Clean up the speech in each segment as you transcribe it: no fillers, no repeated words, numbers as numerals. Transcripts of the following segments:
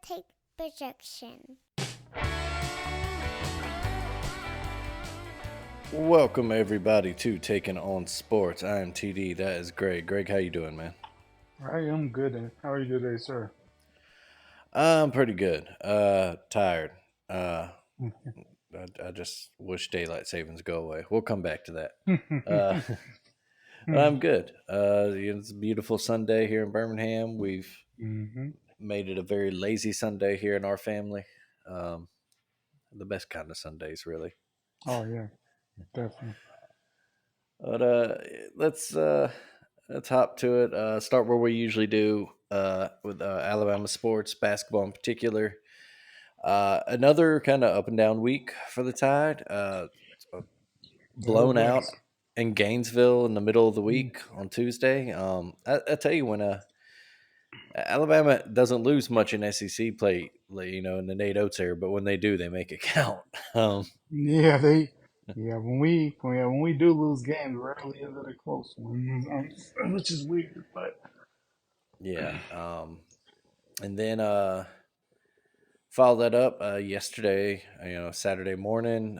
take projection. Welcome everybody to Taking On Sports. I am TD. That is Greg. Greg, how you doing, man? I am good. How are you today, sir? I'm pretty good. Tired. Uh, I just wish daylight savings go away. We'll come back to that. Uh, I'm good. It's a beautiful Sunday here in Birmingham. We've hmm made it a very lazy Sunday here in our family. Um, the best kind of Sundays, really. Oh yeah, definitely. But let's hop to it. Start where we usually do with Alabama sports, basketball in particular. Another kind of up and down week for the Tide. It Blown out was. in Gainesville in the middle of the Mm. week on Tuesday. I tell you when Alabama doesn't lose much in SEC play, in the Nate Oates era, but when they do, they make it count. um, Yeah, when we do lose games, rarely is it a close one, which is weird. But yeah. And then follow that up yesterday, Saturday morning.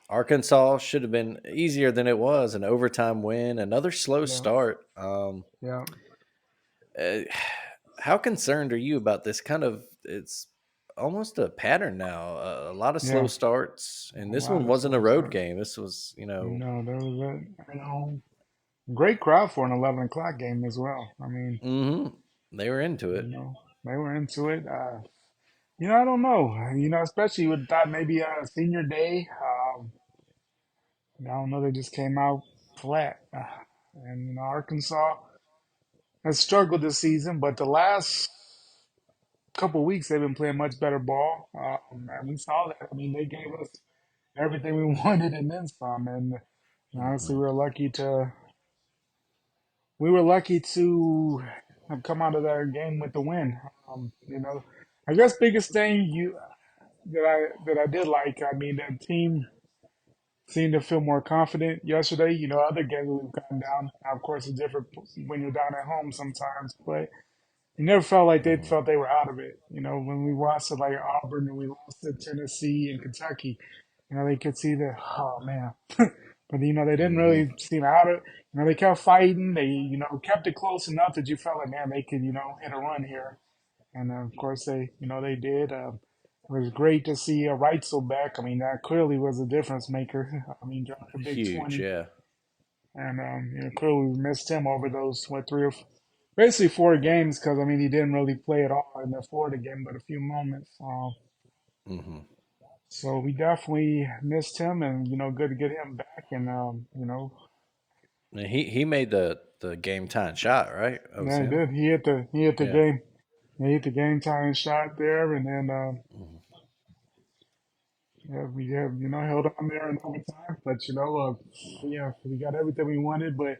Arkansas should have been easier than it was. An overtime win, another slow yeah, start. yeah, Uh, how concerned are you about this kind of? It's almost a pattern now. A lot of slow yeah. starts, and A this lot one of wasn't a slow road starts. game. This was, There was great crowd for an 11 o'clock game as well. I mean, hmm they were into you it. know, they were into it. I don't know. Especially with that maybe senior day. I don't know. They just came out flat, and Arkansas has struggled this season, but the last couple weeks they've been playing much better ball, and we saw that. I mean, they gave us everything we wanted and then some. And honestly, hmm we were lucky to have come out of that game with the win. I guess biggest thing you that I did like. I mean, that team seemed to feel more confident yesterday. Other games we've gotten down. Now, of course, it's different when you're down at home sometimes, but it never felt like they hmm felt they were out of it. When we lost to like Auburn and we lost to Tennessee and Kentucky, they could see that, oh man. But they didn't hmm really seem out of. They kept fighting. They kept it close enough that you felt like, man, they could hit a run here. And of course they did. It was great to see Reitzel back. I mean, that clearly was a difference maker. I mean, dropped a big Huge, 20, yeah. and clearly we missed him over those basically 4 games because I mean he didn't really play at all in the Florida game, but a few moments. hmm So we definitely missed him, and good to get him back. And And he made the game time shot, right? That was yeah, he him. did. He hit the Yeah. game. He hit the game time shot there, and then hmm yeah, we have held on there in overtime. But yeah, we got everything we wanted. But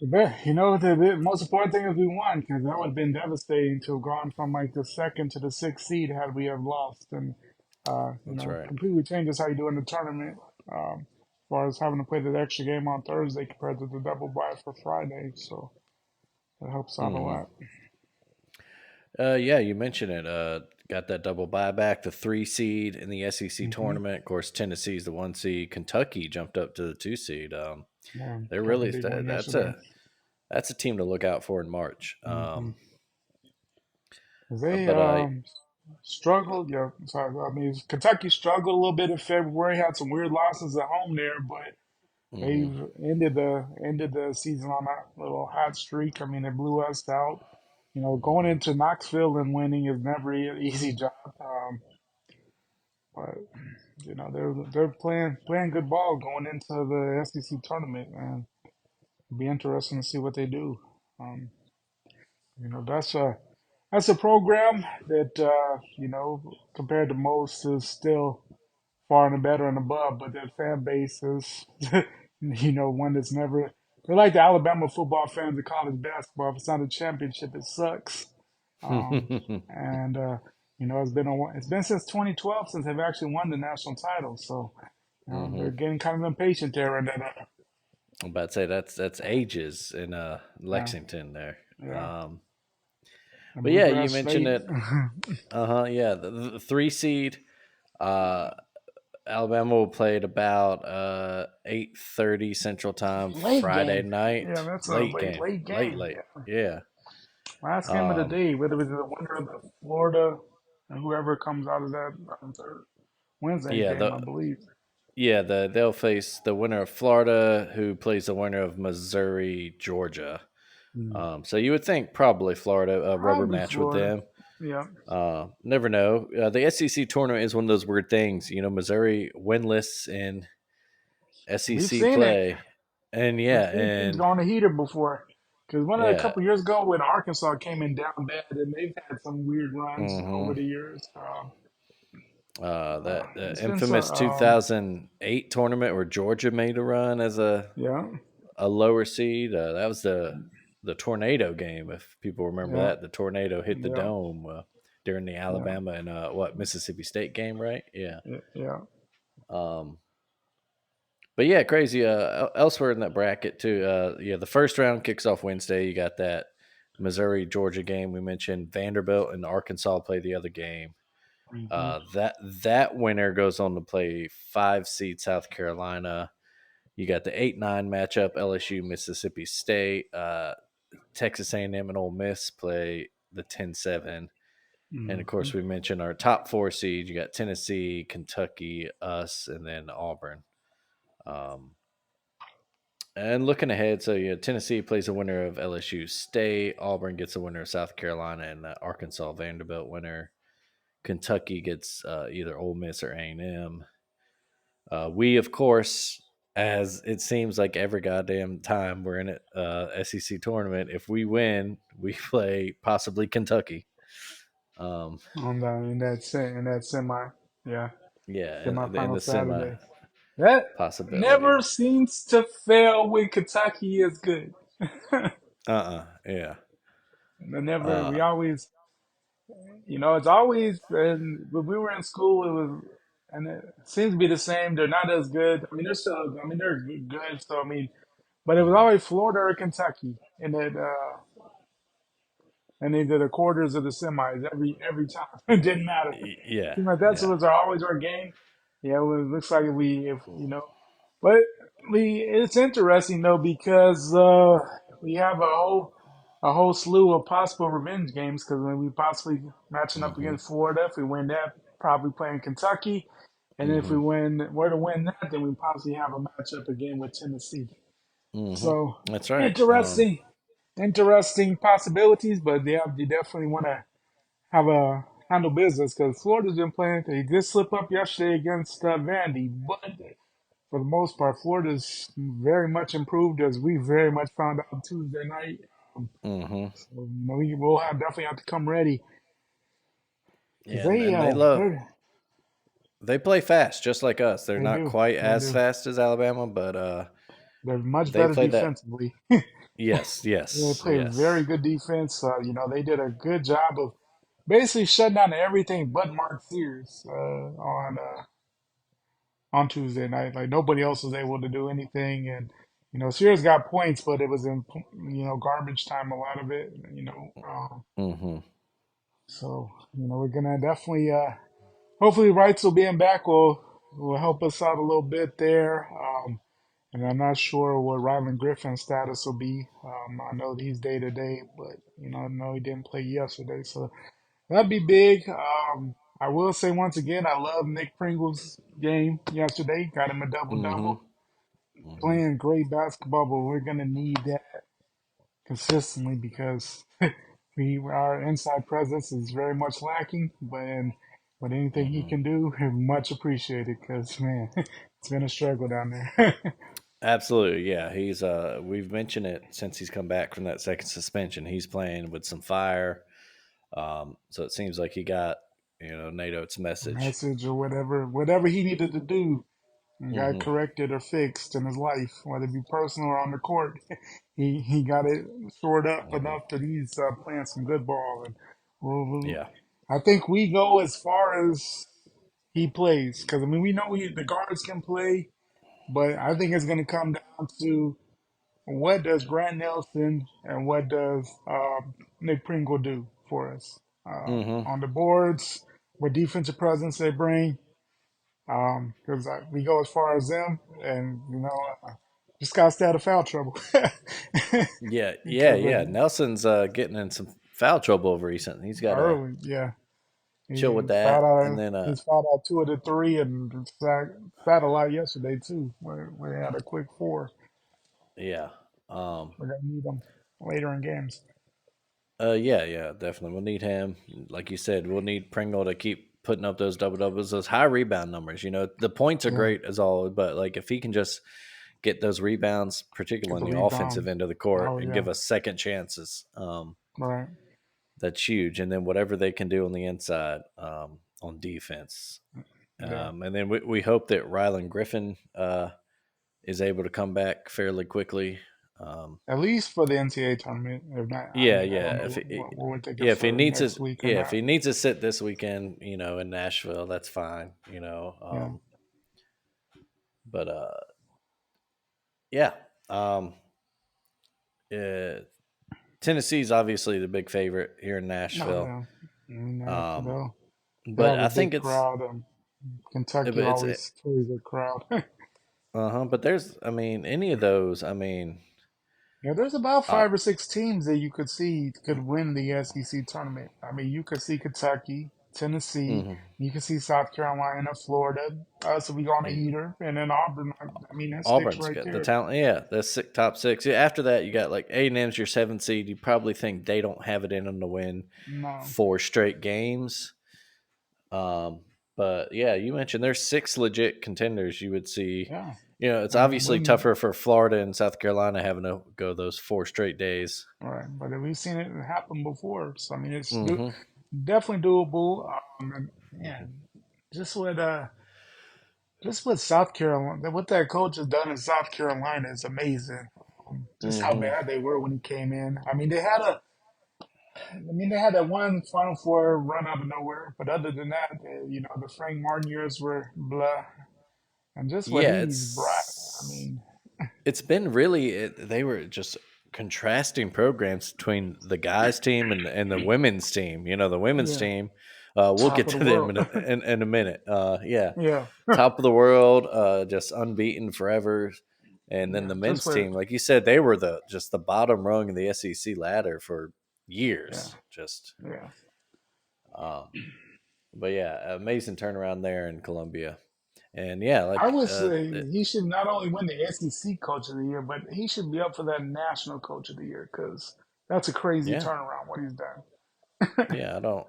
the most important thing is we won because that would have been devastating to have gone from like the second to the sixth seed had we have lost, and That's right. completely changes how you do in the tournament. As far as having to play the extra game on Thursday compared to the double bye for Friday, so that helps out a hmm lot. Yeah, you mentioned it. Got that double buyback, the 3 seed in the SEC hmm tournament. Of course, Tennessee's the 1 seed. Kentucky jumped up to the 2 seed. Yeah, They're got the really big one that's yesterday. a team to look out for in March. hmm They But struggled. Yeah, sorry. I mean, Kentucky struggled a little bit in February. Had some weird losses at home there, but hmm they've ended the season on that little hot streak. I mean, they blew us out. Going hmm into Knoxville and winning is never an easy job. But they're playing good ball going into the SEC tournament, and it'll be interesting to see what they do. Um, that's a program that compared to most is still far and better and above, but their fan base is one that's never. They're like the Alabama football fans of college basketball. If it's not a championship, it sucks. Um, and it's been since 2012 since they've actually won the national title. So hmm they're getting kind of impatient there, and then I'm about to say that's ages in yeah, Lexington there. yeah. Um, The But yeah, you Bluegrass mentioned State. it. Uh huh. Yeah, the three seed. Uh, Alabama will play at about 8:30 Central Time Late Friday game. Yeah, night. that's a Late game, late late, game. late. Yeah. Yeah. Last game of the Um, day, whether it was the winner of the Florida and whoever comes out of that third Wednesday's yeah. game, I believe. They'll face the winner of Florida, who plays the winner of Missouri, Georgia. Hmm. So you would think probably Florida, a rubber Probably match with Florida. them. Yeah. Never know. The SEC tournament is one of those weird things. Missouri winless in We've SEC seen it. play, and We've yeah, seen teams and go on the heater before. Because one of a yeah, couple years ago when Arkansas came in down bad, and they've had some weird runs hmm over the years. that It's been so. infamous 2008 tournament where Georgia made a run as Yeah, a lower seed. That was the tornado game, if people remember yeah, that. The tornado hit the yeah, dome during the yeah, Alabama and Mississippi State game, right? Yeah. yeah, yeah. Um, but yeah, crazy. Elsewhere in that bracket too. Yeah, the first round kicks off Wednesday. You got that Missouri Georgia game we mentioned. Vanderbilt and Arkansas play the other game. Hmm. That winner goes on to play five seed South Carolina. You got the 8-9 matchup, LSU Mississippi State. Texas A&M and Ole Miss play the 10-7. And of Hmm. course, we mentioned our top four seed. You got Tennessee, Kentucky, us, and then Auburn. Um, and looking ahead, so yeah, Tennessee plays a winner of LSU State. Auburn gets a winner of South Carolina, and Arkansas Vanderbilt winner. Kentucky gets either Ole Miss or A&M. We, of course, as it seems like every goddamn time we're in a SEC tournament, if we win, we play possibly Kentucky. Um, On the in that semi, yeah, yeah, in semifinal the semi Saturday. That possibility. never seems to fail when Kentucky is good. Yeah. Never. Uh, We always, it's always. And when we were in school, it was, and it seems to be the same. They're not as good. I mean, they're still. I mean, they're good. So I mean, but it was mhm. always Florida or Kentucky in that. And they did the quarters of the semis every time. It didn't matter. Yeah, Seemed like that's yeah. was always our game. Yeah, well, it looks like if but Lee, it's interesting though because we have a whole slew of possible revenge games because when we possibly matching up Hmm. against Florida, if we win that, probably playing Kentucky, and if we Hmm. were to win that, then we possibly have a matchup again with Tennessee. Hmm. So That's right. interesting, interesting possibilities, but yeah, you definitely want to have a handle business because Florida's been playing. They did slip up yesterday against Vandy, but for the most part, Florida's very much improved as we very much found out Tuesday night. Hmm. So we will definitely have to come ready because Yeah, and they love they they play fast just like us. They're not quite they as do fast as Alabama, but they're much they better play that. defensively. Yes, They yes, play very yes. good defense. They did a good job of basically shutting down everything but Mark Sears on Tuesday night. Like nobody else was able to do anything, and Sears got points, but it was in garbage time. A lot of it. Hmm. So we're gonna definitely hopefully Reitzel being back will help us out a little bit there. And I'm not sure what Rylan Griffin's status will be. I know he's day to day, but I know he didn't play yesterday, so that'd be big. I will say once again, I love Nick Pringle's game yesterday. Got him a double Hmm. double, Hmm. playing great basketball. But we're gonna need that consistently because our inside presence is very much lacking. But anything he Hmm. can do, much appreciated. Because man, it's been a struggle down there. Absolutely, yeah. He's we've mentioned it since he's come back from that second suspension. He's playing with some fire. So it seems like he got Nate's message. Message or whatever he needed to do and got Hmm. corrected or fixed in his life, whether it be personal or on the court. He got it shored up Hmm. enough that he's playing some good ball, and we'll, Yeah. I think we go as far as he plays because I mean we know the guards can play, but I think it's going to come down to what does Grant Nelson and what does Nick Pringle do. for us Mm-hmm. on the boards, what defensive presence they bring. Because we go as far as them, and just gotta stay out of foul trouble. Yeah, yeah, Because yeah. Nelson's getting in some foul trouble recently. He's got to early, yeah, chill with that, and then he's fouled out two of the three, and sat a lot yesterday too, where he had a quick four. yeah, um, We're gonna need him later in games. yeah, yeah, definitely. We'll need him. Like you said, we'll need Pringle to keep putting up those double doubles, those high rebound numbers. The points are Yeah, great as all, but like if he can just get those rebounds, get particularly the on the offensive rebound. end of the court, Oh and yeah, give us second chances, right. that's huge. And then whatever they can do on the inside, on defense, Yeah, and then we hope that Rylan Griffin is able to come back fairly quickly. Um, at least for the NCAA tournament. If not, I yeah, mean, I yeah. don't know what they get Yeah, if he for needs next to, week or yeah, if not. he needs to sit this weekend, in Nashville, that's fine. Yeah, But yeah, um, uh, Tennessee's obviously the big favorite here in no, Nashville. yeah. I mean, Um, they but have I a think big crowd. Kentucky it's always carries a crowd. but there's, I mean, any of those, I mean, Yeah, there's about uh, 5 or 6 teams that you could see could win the SEC tournament. I mean, you could see Kentucky, Tennessee, mhm. you could see South Carolina, Florida. So we go on a heater, and then Auburn. I mean, that sticks Auburn's right got the there. talent. Yeah, the top six. Yeah, after that, you got like A&M's your seventh seed. You probably think they don't have it in them to win No, 4 straight games. Um, but yeah, you mentioned there's 6 legit contenders. You would see. yeah, It's and it obviously wouldn't. tougher for Florida and South Carolina having to go those 4 straight days. Right, but we've seen it happen before. So I mean, Hmm. definitely doable. And yeah, just with uh, just what South Carolina, what that coach has done in South Carolina is amazing. Just how Hmm. bad they were when he came in. I mean, they had that one Final Four run out of nowhere, but other than that, the Frank Martin years were blah, and just what Yeah, he's brought. I mean, it's been really they were just contrasting programs between the guys team and the women's team. The women's yeah, team, we'll top get of the to them world. in a minute. Yeah, Yeah, top of the world, just unbeaten forever. And then yeah, the just men's what, team, like you said, they were the bottom rung of the SEC ladder for yeah, years. Just yeah. um, but yeah, amazing turnaround there in Columbia. And yeah, I like would say he should not only win the SEC Coach of the Year, but he should be up for that National Coach of the Year because that's a crazy yeah, turnaround what he's done. yeah, I don't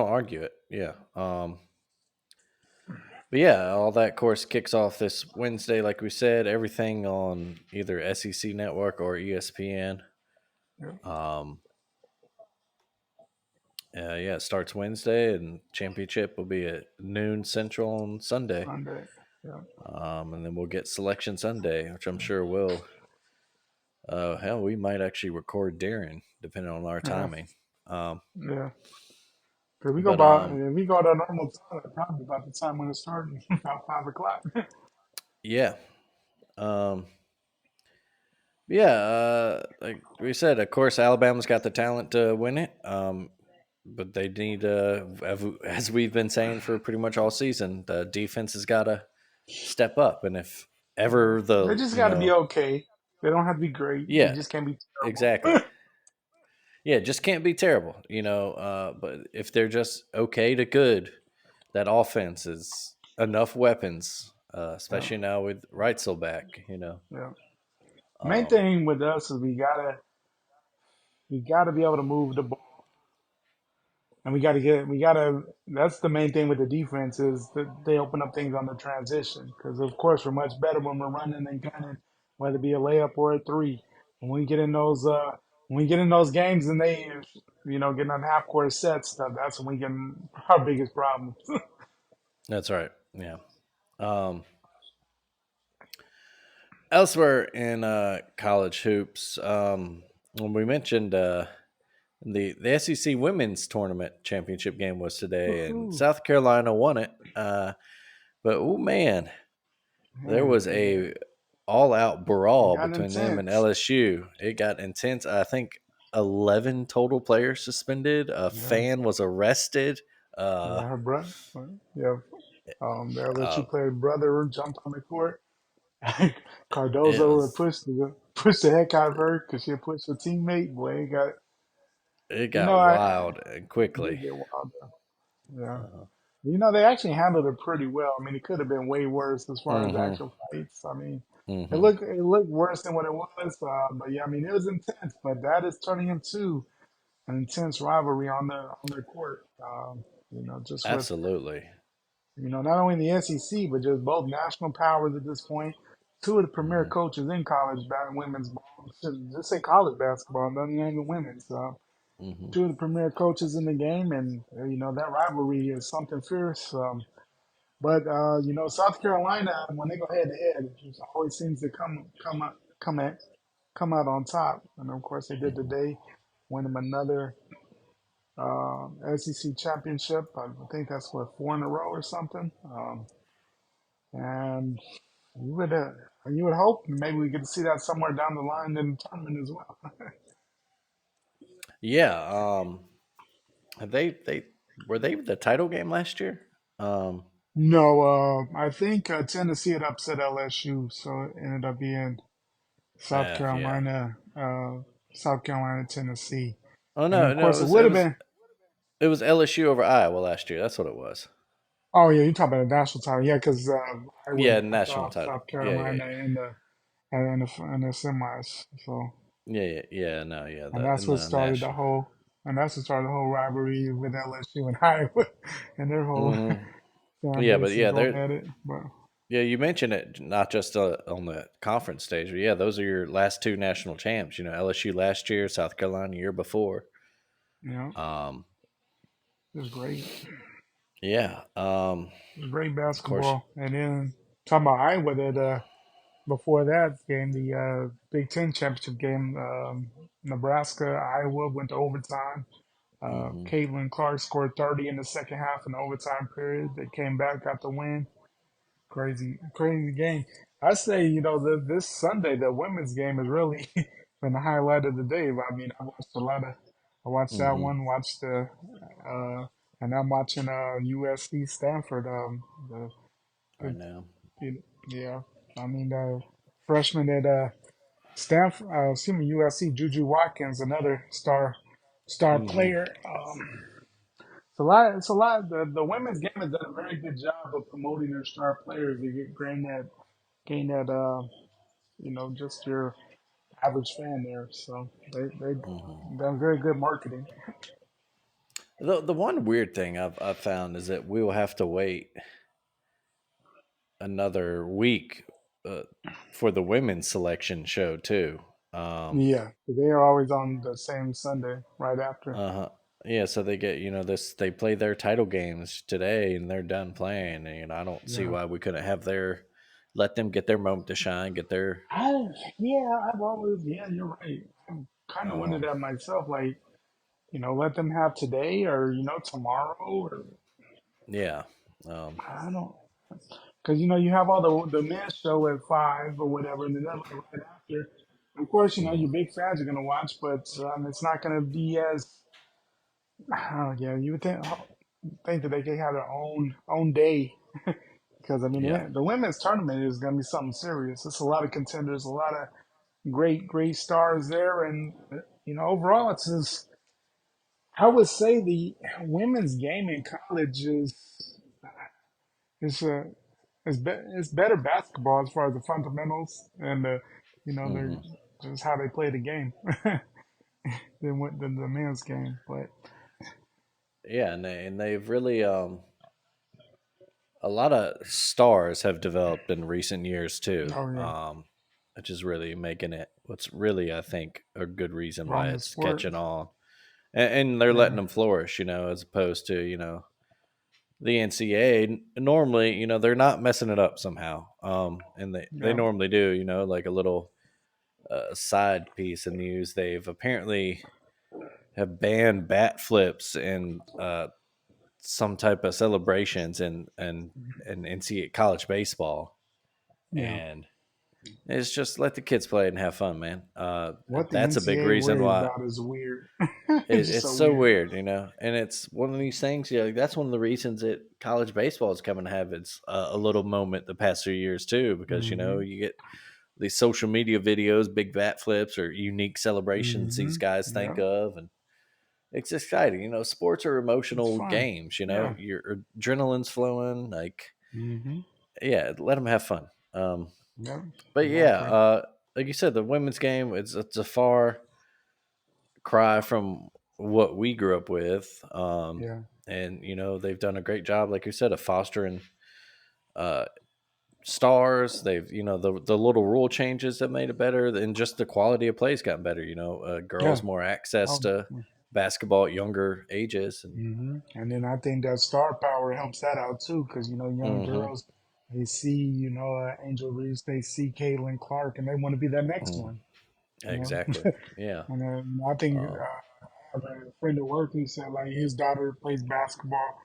argue it. Yeah. But yeah, all that course kicks off this Wednesday, like we said. Everything on either SEC Network or ESPN. Yeah, Um, yeah, it starts Wednesday, and championship will be at noon Central on Sunday. Sunday. Yeah, And then we'll get Selection Sunday, which I'm sure will. Hell, we might actually record during, depending on our yeah, timing. Um, yeah. Cause we go but about, if we go at our normal time, probably about the time when it started, about 5 o'clock. yeah, um, yeah. Like we said, of course, Alabama's got the talent to win it. But they need, as we've been saying for pretty much all season, the defense has got to step up. And if Yeah. ever They just got to be okay. They don't have to be great. They yeah, just can't be exactly. terrible. Yeah, just can't be terrible, but if they're just okay to good, that offense is enough weapons, Yeah, especially now with Reitzel back. yeah. Main Um, thing with us is we gotta be able to move the ball. And that's the main thing with the defense is that they open up things on the transition. Because, of course, we're much better when we're running and gunning, whether it be a layup or a three. When we get in those games and they, getting on half court set stuff, that's when we get our biggest problem. that's right. Yeah. Um, Elsewhere in college hoops, when we mentioned the SEC women's tournament championship game was today, and Woohoo. South Carolina won it. But oh man, there Man, was a all out it brawl got between them and intense. LSU. It got intense. I think 11 total players suspended. A Yeah, fan was arrested. Uh, yeah, her brother. Yeah, the uh, LSU player's brother jumped on the court. it Cardozo had was pushed the heck out of her because she had pushed her teammate. Boy, it you know, got wild and it did quickly. get wild. Yeah. Uh, They actually handled it pretty well. I mean, it could have been way worse as far as hmm actual fights. I mean, it hmm looked it looked worse than what it was. But yeah, I mean, it was intense. But that is turning into an intense rivalry on their court. Just with Absolutely. not only in the SEC but just both national powers at this point. Two of the premier hmm coaches in college women's ball, just say college basketball, nothing even women's. hmm Two of the premier coaches in the game, and that rivalry is something fierce. But South Carolina, when they go head to head, it always seems to come out on top. And of course, they did hmm today, win them another SEC championship. I think that's what, four in a row or something. And you would uh, you would hope maybe we get to see that somewhere down the line in the tournament as well. Yeah. Have they were they the title game last year? Um, No, I think Tennessee had upset LSU, so it ended up being South yeah. Carolina, South Carolina, Tennessee. Oh And no, of no, course, it would have been. it was LSU over Iowa last year. That's what it was. Oh yeah, you're talking about the national title. Yeah, because Iowa Yeah, knocked national off title. South Yeah, yeah, Carolina in the semis. So, yeah, yeah, yeah. No, yeah, and the that's in what the started the national. whole and that's what started the whole rivalry with LSU and Iowa and their whole hmm fan Yeah, but bases yeah, going they're at it. But yeah. You mentioned it not just on the conference stage, but yeah, those are your last two national champs. You know, LSU last year, South Carolina year before. you know, Um, it was great. yeah. It was great Of course. basketball. And then talking about Iowa, that before that game, the Big Ten championship game, Nebraska Iowa went to overtime. hmm Caitlin Clark scored 30 in the second half in the overtime period. They came back, got the win. Crazy, crazy game. I say, this Sunday, the women's game has really been the highlight of the day. I mean, I watched that hmm one, uh, and I'm watching USC Stanford. Right The, now. yeah, I mean, the freshman at Stanford, USC, Juju Watkins, another star hmm player. It's a lot. It's a lot. The women's game has done a very good job of promoting their star players. They gain that just your average fan there. So they hmm done very good marketing. The one weird thing I've found is that we will have to wait another week uh, for the women's selection show too. Um, Yeah, they are always on the same Sunday right after. uh Yeah, so they get this. They play their title games today, and they're done playing. And I don't see Yeah, why we couldn't have let them get their moment to shine. Get their I I've always you're right. I kind of wondered um, that myself. Like let them have today or tomorrow or yeah, um, I don't. Because you have all the men's show at 5 or whatever, and then that right after. Of course, mhm, your big fans are gonna watch, but it's not gonna be as. Yeah, you would think that they could have their own day because I mean yeah, the women's tournament is gonna be something serious. It's a lot of contenders, a lot of great stars there, and overall it's just I would say the women's game in college is it's better basketball as far as the fundamentals and hmm they're just how they play the game than the men's game. But yeah, and they've really a lot of stars have developed in recent years too, oh yeah, which is really making it what's really I think a good reason why from the it's sport, catching on, and they're letting yeah, them flourish, as opposed to the NCAA. Normally, they're not messing it up somehow, and they yeah, normally do, like a little side piece of news. They've apparently have banned bat flips and some type of celebrations and NCAA college baseball, yeah. and It's just let the kids play and have fun, man. What the That's a big NCAA reason worries why about is weird. It's just it's so so weird. weird, and it's one of these things. Yeah, like, that's one of the reasons that college baseball is coming to have its a little moment the past few years too, because Hmm. you get these social media videos, big bat flips, or unique celebrations these Hmm. guys think Yeah, of, and it's exciting. Sports are it's emotional fun. games. Yeah. Your adrenaline's flowing. Like, Hmm. yeah, let them have fun. Yep. But yeah, Exactly. like you said, the women's game it's a far cry from what we grew up with. Yeah. And they've done a great job, like you said, of fostering uh, stars. They've the little rule changes that made it better, and just the quality of plays gotten better. Yeah. Girls more access Oh. to basketball at younger ages, and And then I think that star power helps that out too, because young hmm girls, they see Angel Reese, they see Caitlin Clark, and they want to be that next hmm one. You know, exactly, yeah. and I think Um, I have a friend at work who said like his daughter plays basketball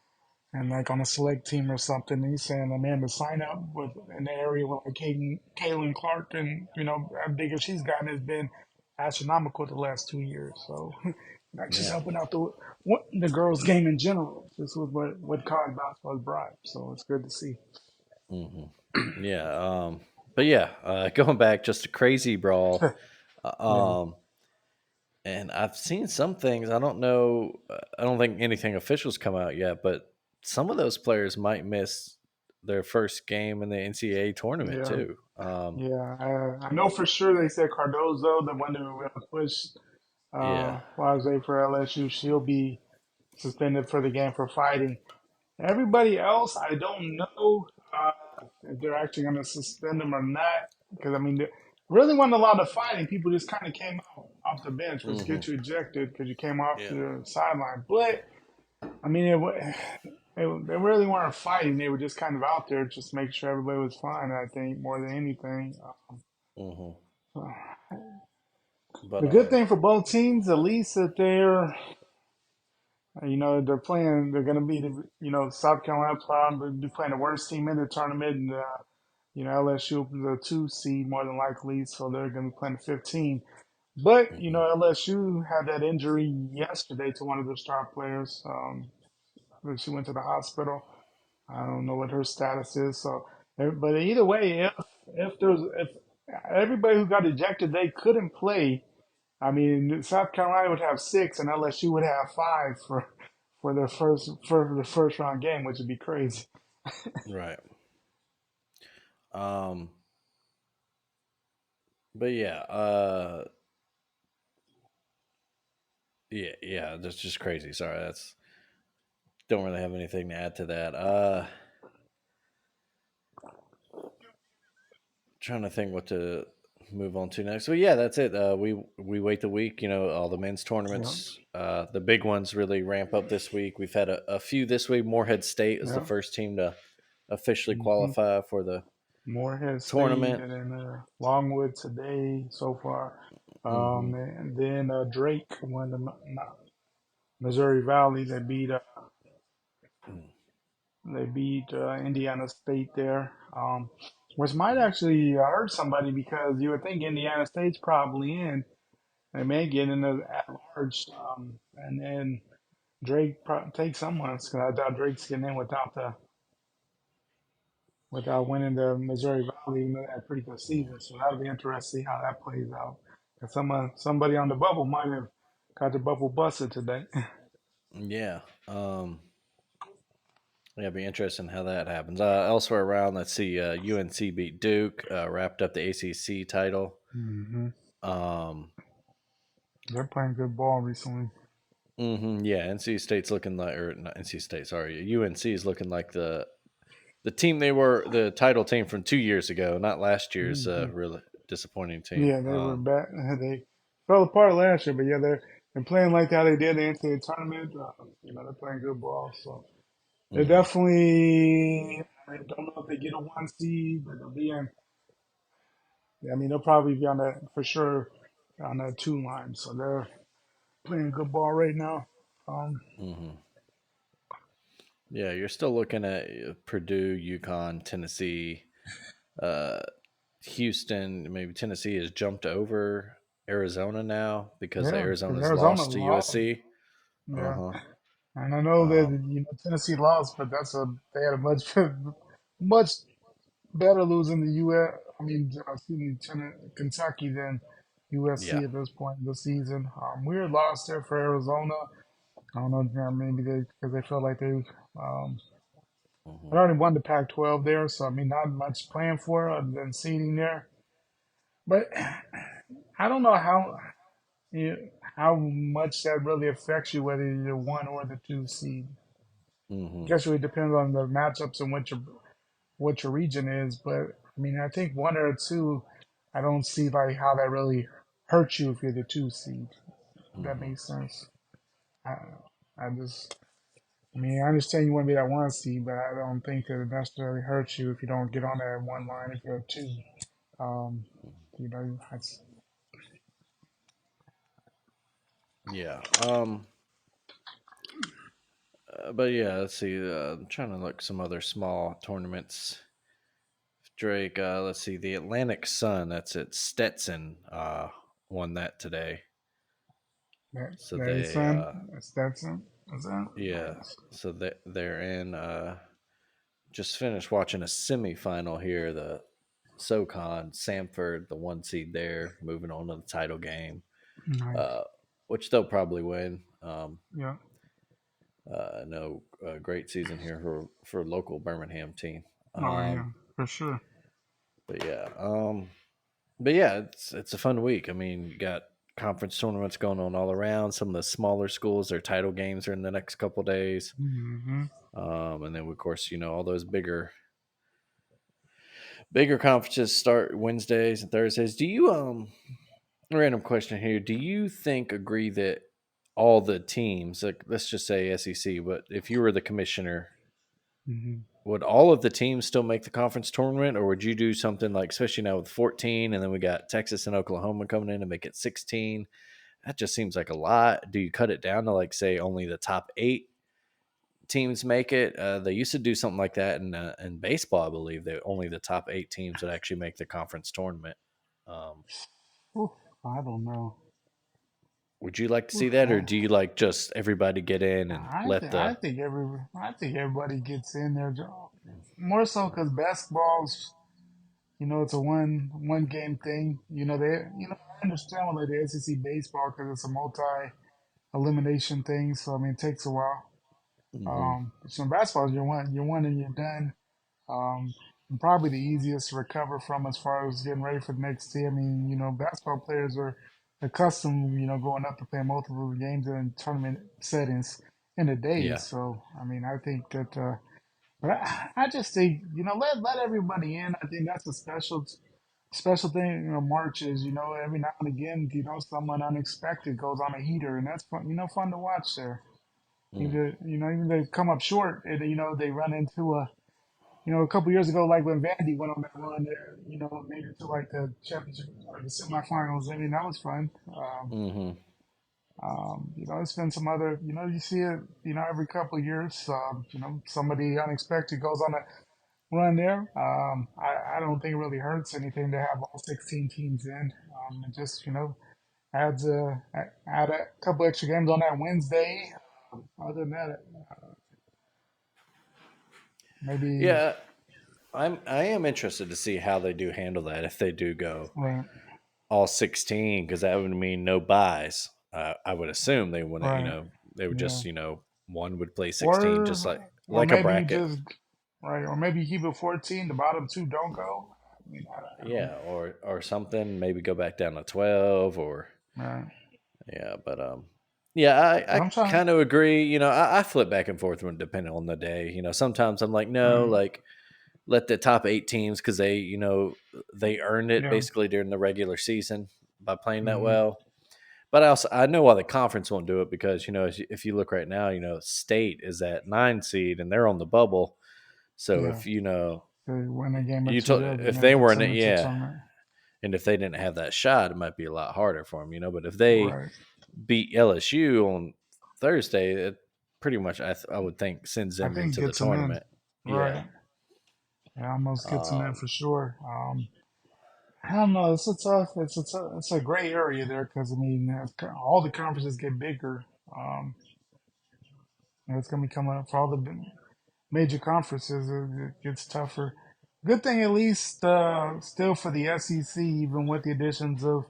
and like on a select team or something. And he's saying, man, to sign up with in the area with like Kaylin Clark, and how big as she's gotten has been astronomical the last 2 years. So not just yeah. helping out the girls' game in general. This was what college basketball has brought. So it's good to see. hmm yeah. But yeah, going back, just a crazy brawl. Yeah, Um, And I've seen some things. I don't know. I don't think anything official's come out yet, but some of those players might miss their first game in the NCAA tournament yeah, too. yeah. I know for sure they said Cardozo, the one who really pushed Yeah. Flage for LSU, she'll be suspended for the game for fighting. Everybody else, I don't know if they're actually going to suspend them or not. Because, I mean, there really wasn't a lot of fighting. People just kind of came out off the bench, which hmm gets you ejected because you came off Yeah. the sideline. But, I mean, they really weren't fighting. They were just kind of out there just to make sure everybody was fine, I think, more than anything. hmm Uh, But the good thing for both teams, at least that they're playing. They're going to be, South Carolina probably be playing the worst team in the tournament, and LSU the 2 seed more than likely, so they're going to be playing the 15. But hmm LSU had that injury yesterday to one of their star players. She went to the hospital. I don't know what her status is. So, but either way, if everybody who got ejected, they couldn't play. I mean, South Carolina would have six, and LSU would have five for the first round game, which would be crazy. right. Um, but yeah, yeah. That's just crazy. Sorry, that's don't really have anything to add to that. Trying to think what to move on to next. So yeah, that's it. We wait the week. All the men's Yeah, tournaments, the big ones really ramp up this week. We've had a few this week. Morehead State is the yeah. first team to officially Hmm. qualify for the Morehead State tournament. and then Longwood today so far. hmm And then Drake won the Missouri Valley. They beat Indiana State there, which might actually hurt somebody because you would think Indiana State's probably in. They may get in at large, and then Drake take someone because I doubt Drake's getting in without winning the Missouri Valley, even though they had a pretty good season. So that'll be interesting to see how that plays out. And somebody on the bubble might have got the bubble busted today. Yeah. Yeah, it'd be interesting how that happens. Elsewhere around, let's see. UNC beat Duke, wrapped up the ACC title. Hmm. Um, They're playing good ball recently. yeah, NC State's looking like, or not NC State, sorry, UNC is looking like the team they were, the title team from 2 years ago, not last year's Hmm. really disappointing team. Yeah, they were bad. They fell apart last year, but yeah, they're playing like how they did in the NCAA tournament. They're playing good ball, so they're hmm definitely. I don't know if they get a 1 seed, but they'll be in. I mean, they'll probably be on that for sure on that 2 line. So they're playing good ball right now. Um, hmm Yeah, you're still looking at Purdue, UConn, Tennessee, uh, Houston, maybe Tennessee has jumped over Arizona now because Yeah, because Arizona's Arizona lost to lost. USC. Uh Yeah, huh. and I know that Um, Tennessee lost, but they had a much much better losing the U.S. I mean, excuse me, Kentucky than yeah. USC at this point in the season. Weird loss there for Arizona. I don't know, maybe because they felt like um, Hmm. had already won the Pac-12 there, so I mean, not much playing for other than seeding there. But I don't know how much that really affects you, whether you're one or the two seed. Hmm. Guess it really depends on the matchups and what your region is. But I mean, I think one or two, I don't see like how that really hurts you if you're the two seed. If that Hmm. makes sense. I, I just, I mean, I understand you want to be that one seed, but I don't think that it necessarily hurts you if you don't get on that one line if you're a two. Um, that's Yeah. But yeah, let's see. I'm trying to look some other small tournaments. Drake. Let's see. The Atlantic Sun. That's at Stetson. Won that today. So that they. son. That's it. That's it. Yeah. Nice. So they're in. Just finished watching a semifinal here. The SoCon Samford, the one seed there, moving on to the title game, Nice. uh, which they'll probably win. Yeah. No, great season here for a local Birmingham team. Oh Um, yeah, for sure. but yeah, but yeah, it's a fun week. I mean, you got conference tournaments going on all around. Some of the smaller schools, their title games are in the next couple days. Hmm. And then of course, all those bigger conferences start Wednesdays and Thursdays. Do you random question here? Do you agree that all the teams, like let's just say SEC, but if you were the commissioner, Hmm. would all of the teams still make the conference tournament, or would you do something like, especially now with 14, and then we got Texas and Oklahoma coming in to make it 16? That just seems like a lot. Do you cut it down to like say only the top 8 teams make it? They used to do something like that in baseball, I believe that only the top 8 teams would actually make the conference tournament. Um, Ooh, I don't know. would you like to Ooh, see that, or do you like just everybody get in and I let think I the? think I think everybody gets in there. More so because basketball's it's a one game thing. I understand with like the SEC baseball because it's a multi elimination thing. So I mean, it takes a while. Hmm. So in basketball, you're one and you're done. Um, and probably the easiest to recover from as far as getting ready for the next day. I mean, basketball players are accustomed, going up to play multiple games in tournament settings in a day. Yeah. So, I mean, I think that, but I just think, let everybody in. I think that's a special thing. March is, every now and again, someone unexpected goes on a heater, and that's fun. Fun to watch there. Mm. Even they come up short, and they run into a couple years ago, like when Vandy went on that run there, made it to like the championship or the semifinals. I mean, that was fun. Hmm. It's been some other, you see it, every couple of years. Somebody unexpected goes on a run there. I don't think it really hurts anything to have all 16 teams in. It just, adds add a couple extra games on that Wednesday. Other than that, maybe, Yeah, I am interested to see how they do handle that if they do go right, all 16, because that would mean no buys. I would assume they wouldn't. right, They would yeah. just one would play 16, just like Or a maybe you bracket. just right, or maybe you keep it 14. The bottom two don't go. I mean, I don't. Yeah, or something. Maybe go back down to 12, or Right. yeah. But yeah, I But I'm trying. kind of agree. I flip back and forth when depending on the day. Sometimes I'm like, no, Right. like let the top 8 teams, because they earned it Yeah. basically during the regular season by playing that Hmm. well. But I know why the conference won't do it, because if you look right now, State is at 9 seed and they're on the bubble. So Yeah. if They win a game or you two told there, then if they they get weren't sent into yeah, tournament. and if they didn't have that shot, it might be a lot harder for them. But if they Right. beat LSU on Thursday, it pretty much I would think sends I them think into the gets them in. tournament. Yeah. Right. Yeah, almost gets them in Um, for sure. I don't know. It's a gray area there because I mean, all the conferences get bigger. Um, and it's gonna become for all the major conferences. It gets tougher. Good thing at least still for the SEC, even with the additions of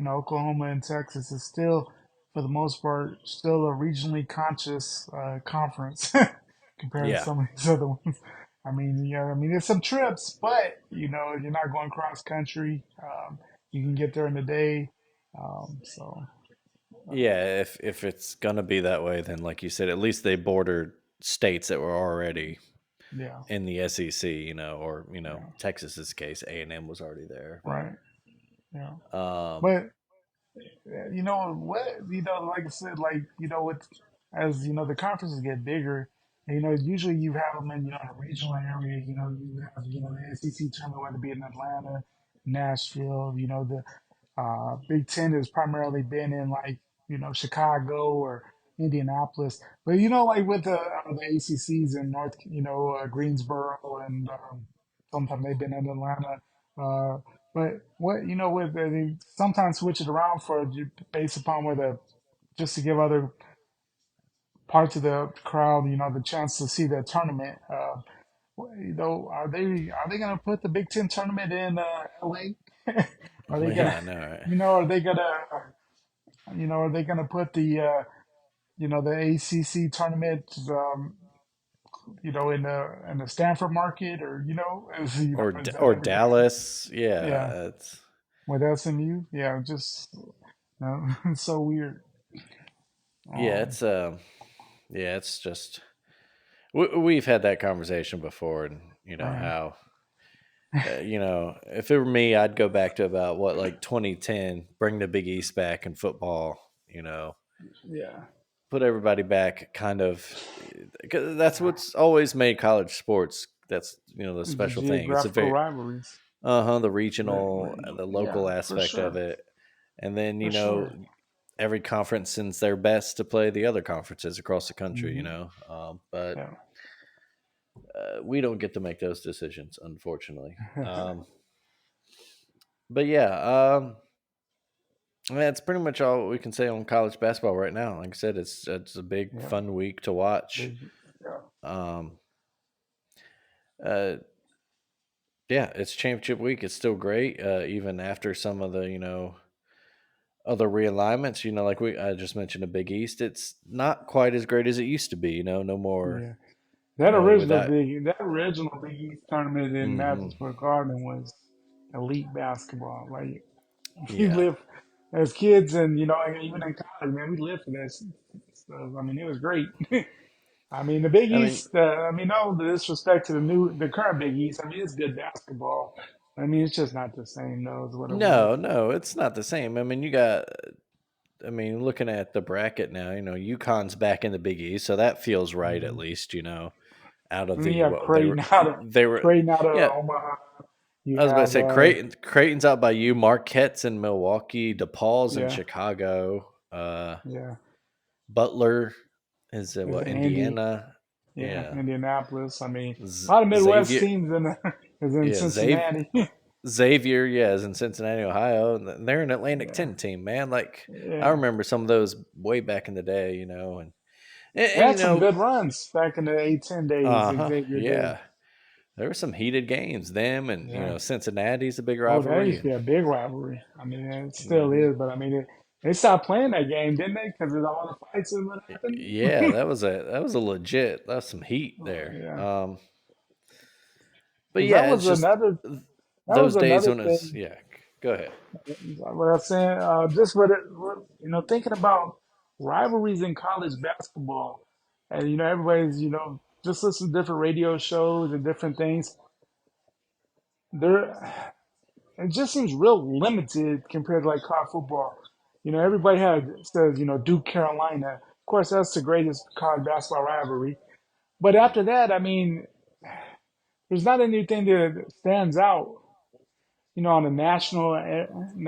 Oklahoma and Texas, is still for the most part still a regionally conscious conference compared to Yeah, some of these other ones. I mean, yeah, I mean, there's some trips, but you're not going cross country. You can get there in a day. So yeah. If it's gonna be that way, then like you said, at least they bordered states that were already yeah, in the SEC, or yeah, Texas's case, A&M was already there. right, yeah. Um, But what like I said, like with as the conferences get bigger, usually you have them in the regional area. You have the SEC tournament, whether it be in Atlanta, Nashville. The Big Ten has primarily been in like Chicago or Indianapolis, but like with the ACCs in North, Greensboro and sometimes they've been in Atlanta. Uh, but what with they sometimes switch it around based upon where the just to give other parts of the crowd the chance to see the tournament. Are they going to put the Big Ten tournament in LA? Are they gonna yeah, I know, right? are they gonna are they gonna put the ACC tournament in the Stanford market or is that Or ever gonna happen? Dallas, Yeah, yeah, it's with SMU, yeah, just it's so weird. yeah, Um, it's yeah, it's just we've had that conversation before, and right. how if it were me, I'd go back to about what, like 2010, bring the Big East back in football. Yeah. Put everybody back, kind of, 'cause that's what's always made college sports. That's the The special thing. It's a geographical very rivalries. the But, regional, the local yeah, for aspect of sure. it, and then For sure. every conference sends their best to play the other conferences across the country. Hmm. But Yeah. we don't get to make those decisions, unfortunately. But yeah, that's pretty much all we can say on college basketball right now. Like I said, it's a big Yeah. fun week to watch. Big, yeah. Um, uh, yeah, it's championship week. It's still great, even after some of the other realignments. Like I just mentioned, the Big East. It's not quite as great as it used to be. No more. Yeah. Without. That original Big East tournament in Hmm. Madison Square Garden was elite basketball. Like we Yeah, lived as kids, and and even in college, man, we lived for this. So I mean, it was great. I mean, the Big I mean, East. I mean, no disrespect to the current Big East. I mean, it's good basketball. I mean, it's just not the same though as what it was. no, no, it's not the same. I mean, you got. I mean, looking at the bracket now, UConn's back in the Big East, so that feels right at Hmm. least. Out of And you the have what they were, Creighton out of yeah. Omaha. You I was about to have say Creighton's out by you, Marquette's in Milwaukee, DePaul's in yeah, Chicago, yeah. Butler is There's what, Andy, Indiana, yeah, yeah, Indianapolis. I mean, a lot of Midwest Xavier, teams in is in yeah, Xavier, Cincinnati. Xavier, yeah, is in Cincinnati, Ohio, and they're an Atlantic Yeah, 10 team, man. Like I yeah. remember some of those way back in the day, They and had some good runs back in the A10 days, uh huh, Xavier days. yeah, there were some heated games. Them and Yeah. Cincinnati's a big Oh, that rivalry, used to and be a big rivalry. I mean, it still mhm. is, but I mean, they stopped playing that game, didn't they? Because of all the fights and what happened. Yeah, that was a legit. That's some heat there. Yeah, But because yeah, it's just that was those days another when it's thing. yeah. Go ahead. What I was saying, just thinking about rivalries in college basketball, and everybody's just listen to different radio shows and different things. There, it just seems real limited compared to like college football. Everybody says Duke Carolina. Of course, that's the greatest college basketball rivalry. But Mhm. after that, I mean, there's not anything that stands out.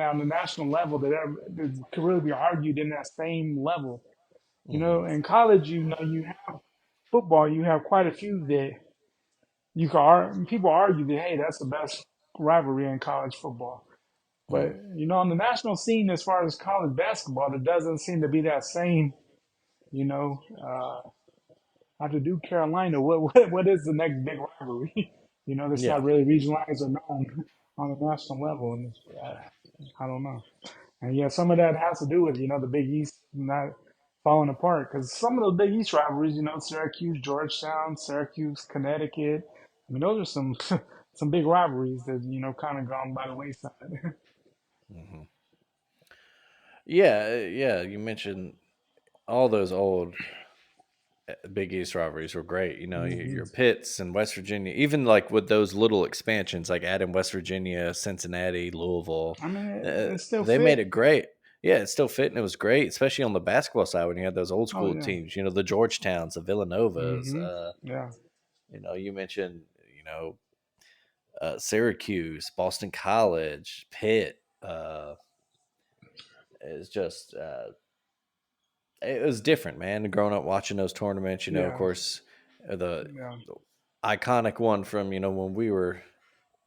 On the national level that could really be argued in that same level. Mhm. In college, you have football. You have quite a few that people argue that hey, that's the best rivalry in college football. But Mm. on the national scene, as far as college basketball, there doesn't seem to be that same. You know, after Duke Carolina, what is the next big rivalry? That's Yeah. not really regionalized or known on the national level, and I don't know. And yeah, some of that has to do with the Big East not falling apart because some of those Big East rivalries, Syracuse, Georgetown, Syracuse, Connecticut. I mean, those are some some big rivalries that kind of gone by the wayside. Hmm. Yeah, yeah. You mentioned all those old Big East rivalries were great. Hmm. Your Pitts and West Virginia, even like with those little expansions, like adding West Virginia, Cincinnati, Louisville, I mean, it still they made fit. it great. Yeah, it still fit and it was great, especially on the basketball side when you had those old Oh school yeah. teams. The Georgetowns, the Villanovas. Hmm. Yeah. You mentioned Syracuse, Boston College, Pitt. It's just it was different, man. Growing up watching those tournaments, of Yeah. course, Yeah. the iconic one from when we were,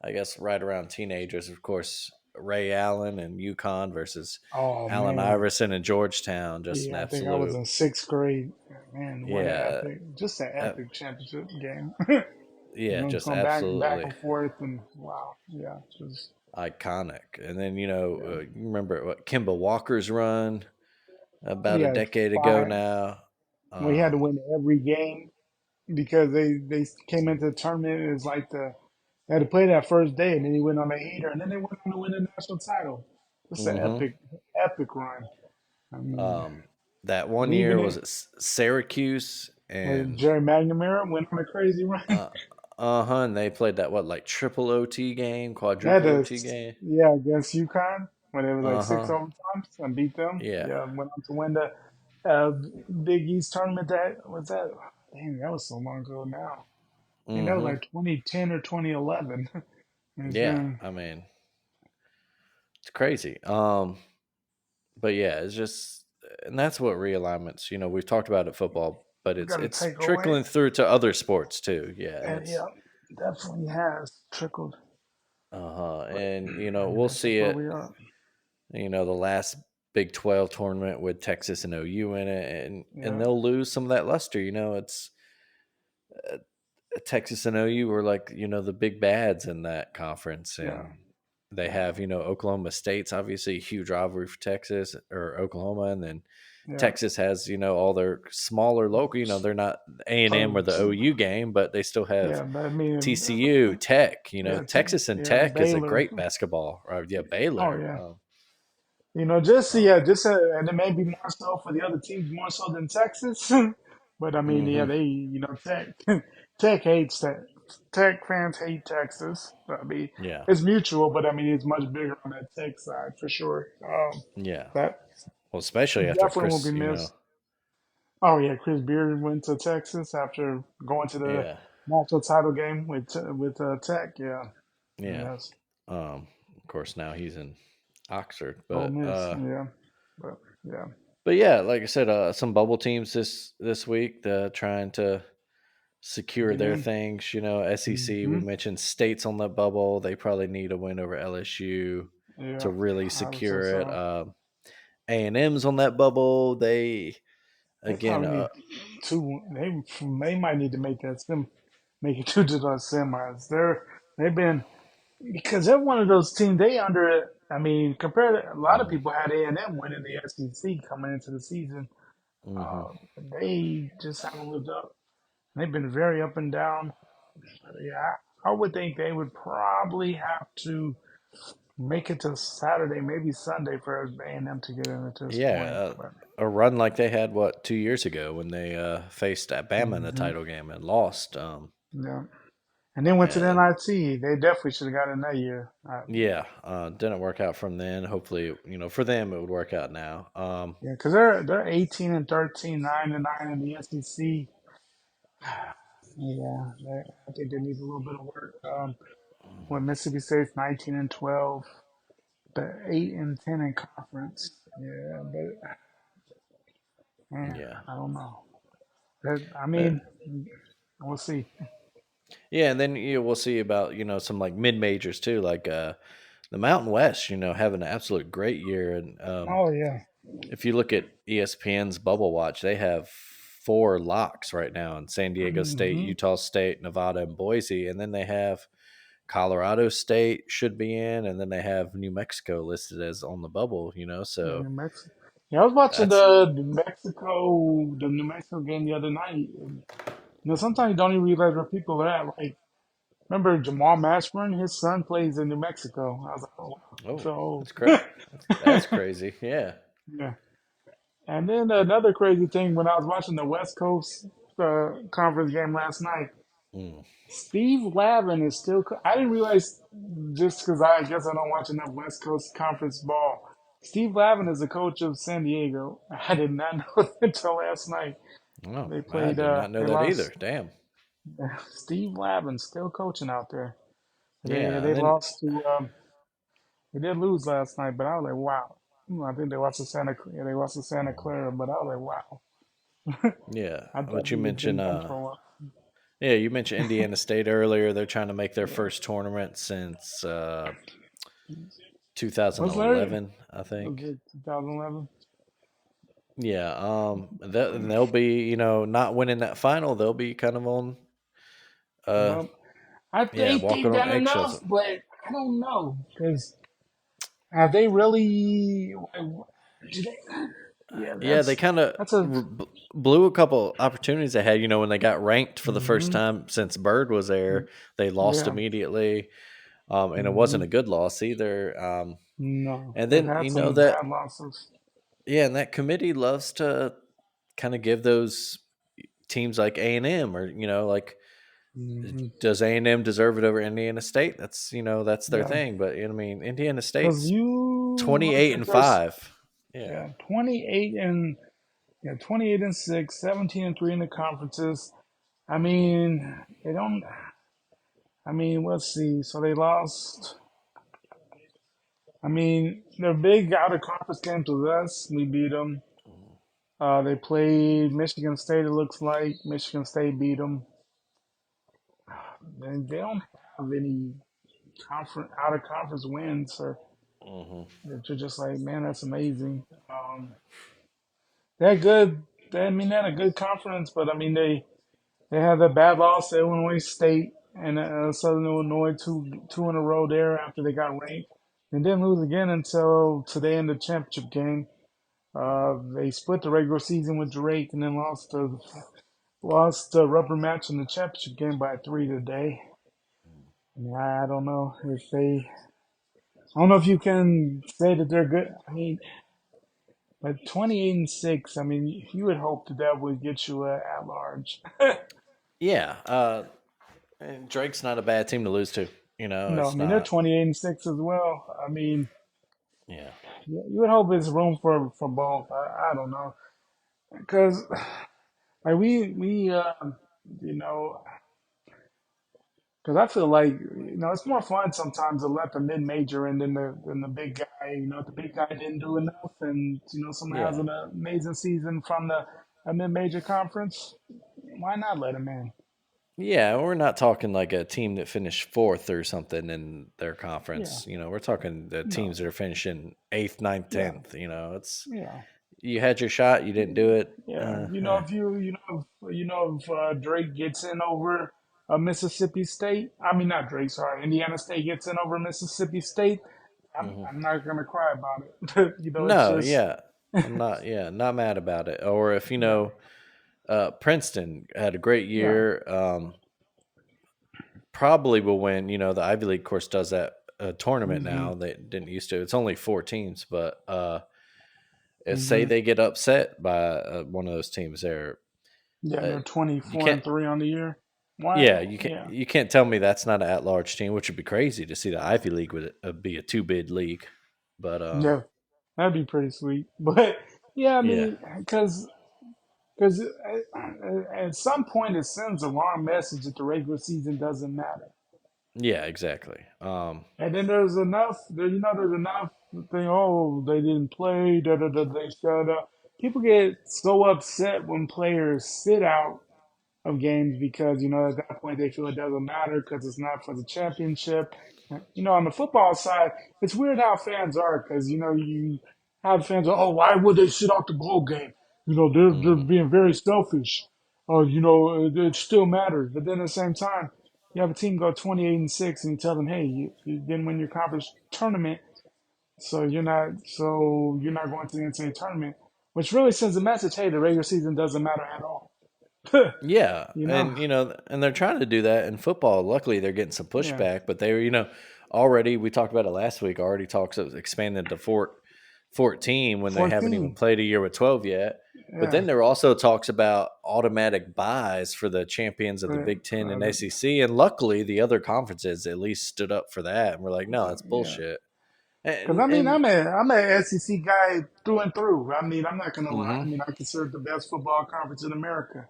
I guess, right around teenagers. Of course, Ray Allen and UConn versus Oh Allen man. Iverson and Georgetown. Just an Yeah, I think I was absolute, in sixth grade. Man, what an yeah, epic, just an uh, epic championship game. yeah, just Going back absolutely and forth, and wow, yeah, just iconic. And then yeah. you remember what Kimba Walker's run We about a had decade ago five. now. We had to Um, win every game because they came into the tournament. It was like they had to play that first day, and then he went on a heater, and then they went on to win the national title. It's an mhm. epic run. I mean, Um, that one and year even was it, it Syracuse when and Jerry McNamara went on a crazy run. uh and they played that what like triple OT game, That quadruple OT is, game. yeah, against UConn when it was like Uh six huh. overtimes and beat them. Yeah. Yeah, went on to win the uh, Big East tournament. That was that. Dang, that was so long ago now. I think that was Mm-hmm. like 2010 or 2011. And it's Yeah. been I mean, it's crazy. But yeah, it's just, and that's what realignments. We've talked about it football, but we it's got to it's take away, trickling through to other sports too. Yeah, and and it's yeah, definitely has trickled. But and I mean, we'll that's see just where it. we are. The last Big 12 tournament with Texas and OU in it, and Yeah, they'll lose some of that luster. It's Texas and OU were like the big bads in that conference, yeah, and they yeah, have Oklahoma State's obviously a huge rivalry for Texas or Oklahoma, and then yeah. Texas has all their smaller local. They're not A&M or the So, OU game, but they still have yeah, but I mean, TCU, Tech. yeah, Texas and yeah, Tech is a Baylor. great basketball. Or yeah, Oh Baylor. yeah. Just Um, yeah, and it may be more so for the other teams more so than Texas. But I mean, yeah, hmm. Tech Tech hates Tech. Tech fans hate Texas. I mean, Yeah, it's mutual, but I mean, it's much bigger on that Tech side for sure. yeah. That Well, especially after definitely will Chris. be missed. Oh yeah, Chris Beard went to Texas after going to the Yeah, national title game with Tech. Yeah, yeah. yes, Of course, now he's in Oxford, Ole Miss. Yeah, but yeah, but yeah, like I said, some bubble teams this week, trying to secure get their in. things. SEC. We Hmm. mentioned states on the bubble. They probably need a win over LSU to Yeah, really I would say secure it. so. A&M's on that bubble. They They again, probably need two. They might need to make it to the semis. They've been because they're one of those teams. They under. I mean, compared to a lot of mhm, people had A&M winning the SEC coming into the season. mhm. Uh, they just haven't lived up. They've been very up and down. Yeah, I would think they would probably have to make it to Saturday, maybe Sunday for A&M to get into this Yeah, point. But a run like they had 2 years ago when they faced Alabama in the hmm title game and lost. yeah. And then went to the And NIT. They definitely should have got in that year. yeah, didn't work out from then. Hopefully, for them it would work out now. Yeah, because they're 18 and 13, 9 and 9 in the SEC. Yeah, I think they need a little bit of work. When Mississippi State's 19 and 12, but 8 and 10 in conference. Yeah, but Yeah, I don't know. I uh, mean, we'll see. yeah, and then we'll see about some like mid majors too, like the Mountain West, having an absolute great year. And Oh yeah. if you look at ESPN's Bubble Watch, they have four locks right now in San Diego State, Hmm. Utah State, Nevada, and Boise. And then they have Colorado State should be in, and then they have New Mexico listed as on the bubble. Yeah, So New Mexico. Yeah, I was watching that's the New Mexico game the other night. And, sometimes you don't even realize where people are at. Like, remember Jamal Mashburn? His son plays in New Mexico. I was like, oh oh, wow. that's great. That's crazy. Yeah. Yeah. And then another crazy thing when I was watching the West Coast conference game last night, Mm. Steve Lavin is still. I didn't realize just because I guess I don't watch enough West Coast conference ball. Steve Lavin is the coach of San Diego. I did not know that until last night. Oh, They I played. did not know They that either. lost. Damn. Steve Lavin still coaching out there. Yeah, They and then lost to. They did lose last night, but I was like, wow. I think they lost to Santa. Yeah, they lost to Santa Clara, but I was like, wow. yeah, I thought but they you would have been mentioned done for a while. yeah, you mentioned Indiana State earlier. They're trying to make their Yeah. first tournament since Was there? 2011, I Was think. it 2011? Yeah, and they'll be, not winning that final. They'll be kind of on, uh, Well, I yeah, think walking they've on done eggshells. enough, but I don't know because have they really? Do they, yeah, Yeah, they kind of that's a. blew a couple opportunities they had. When they got ranked for the first Hmm. time since Bird was there, they lost Yeah. immediately, and it wasn't Hmm. a good loss either. No, And they've then had some that bad losses. yeah, and that committee loves to kind of give those teams like A&M or like Hmm. does A&M deserve it over Indiana State? That's their Yeah, thing. But Indiana because State's you look 28 at and their 5. Yeah. yeah 28 and 28 and 6, 17 and 3 in the conferences. I mean, they don't. I mean, let's see. So they lost. I mean, their big out of conference games with us. We beat them. They played Michigan State. It looks like Michigan State beat them. And they don't have any conference out of conference wins, or Hmm. they're just like, man, that's amazing. They're good. They had a good conference, but I mean, they had a bad loss to Illinois State and Southern Illinois two in a row there after they got ranked. And didn't lose again until today in the championship game. They split the regular season with Drake and then lost the rubber match in the championship game by three today. I mean, I don't know if they. I don't know if you can say that they're good. I mean, but 28 and 6. I mean, you would hope that that would get you at large. Yeah. And Drake's not a bad team to lose to. No, I It's mean they're not. 28 and 6 as well. I mean, Yeah. you would hope there's room for both. I don't know because like you know because I feel like it's more fun sometimes to let the mid major in than the big guy. If the big guy didn't do enough, and someone has Yeah. an amazing season from the a mid major conference. Why not let him in? Yeah, we're not talking like a team that finished fourth or something in their Yeah, conference. We're talking the teams no, that are finishing eighth, ninth, yeah, tenth. It's yeah. you had your shot, you didn't do it. Yeah, if Drake gets in over Mississippi State, I mean not Drake, sorry, Indiana State gets in over Mississippi State, Mhm. I'm not gonna cry about it. It's No, just yeah, I'm not. Yeah, not mad about it. Or if yeah, Princeton had a great yeah, year, probably will win. The Ivy League course does that tournament hmm now. They didn't used to. It's only four teams, but say hmm they get upset by one of those teams there. yeah, Uh, they're you 24 can't. and 3 on the year. Why? Yeah, you can't. Yeah, You can't tell me that's not an at-large team, which would be crazy to see the Ivy League would be a two-bid league. But yeah, that'd be pretty sweet. But yeah, I yeah, mean, because at some point it sends a wrong message that the regular season doesn't matter. yeah, exactly. And then there's enough, there's enough thing, oh, they didn't play, they shut up. People get so upset when players sit out of games because at that point they feel it doesn't matter because it's not for the championship. On the football side, it's weird how fans are because you have fans. Oh, why would they sit out the bowl game? They're Hmm. being very selfish. Oh, it still matters. But then at the same time, you have a team go 28-6, and you tell them, hey, you didn't win your conference tournament, so you're not going to the NCAA tournament, which really sends a message. Hey, the regular season doesn't matter at all. Yeah, you know? and and they're trying to do that in football. Luckily, they're getting some Yeah. pushback, but they were, already we talked about it last week. Already talks of expanding to 14 when they haven't even 14. played a year with 12 yet. But Yeah. then there also talks about automatic buys for the champions of the But, Big Ten and uh, SEC, and luckily the other conferences at least stood up for that, and we're like, no, that's yeah. bullshit. Because And, I mean, and I'm a SEC guy through and through. I mean, I'm not gonna lie. I hmm mean, I consider it the best football conference in America.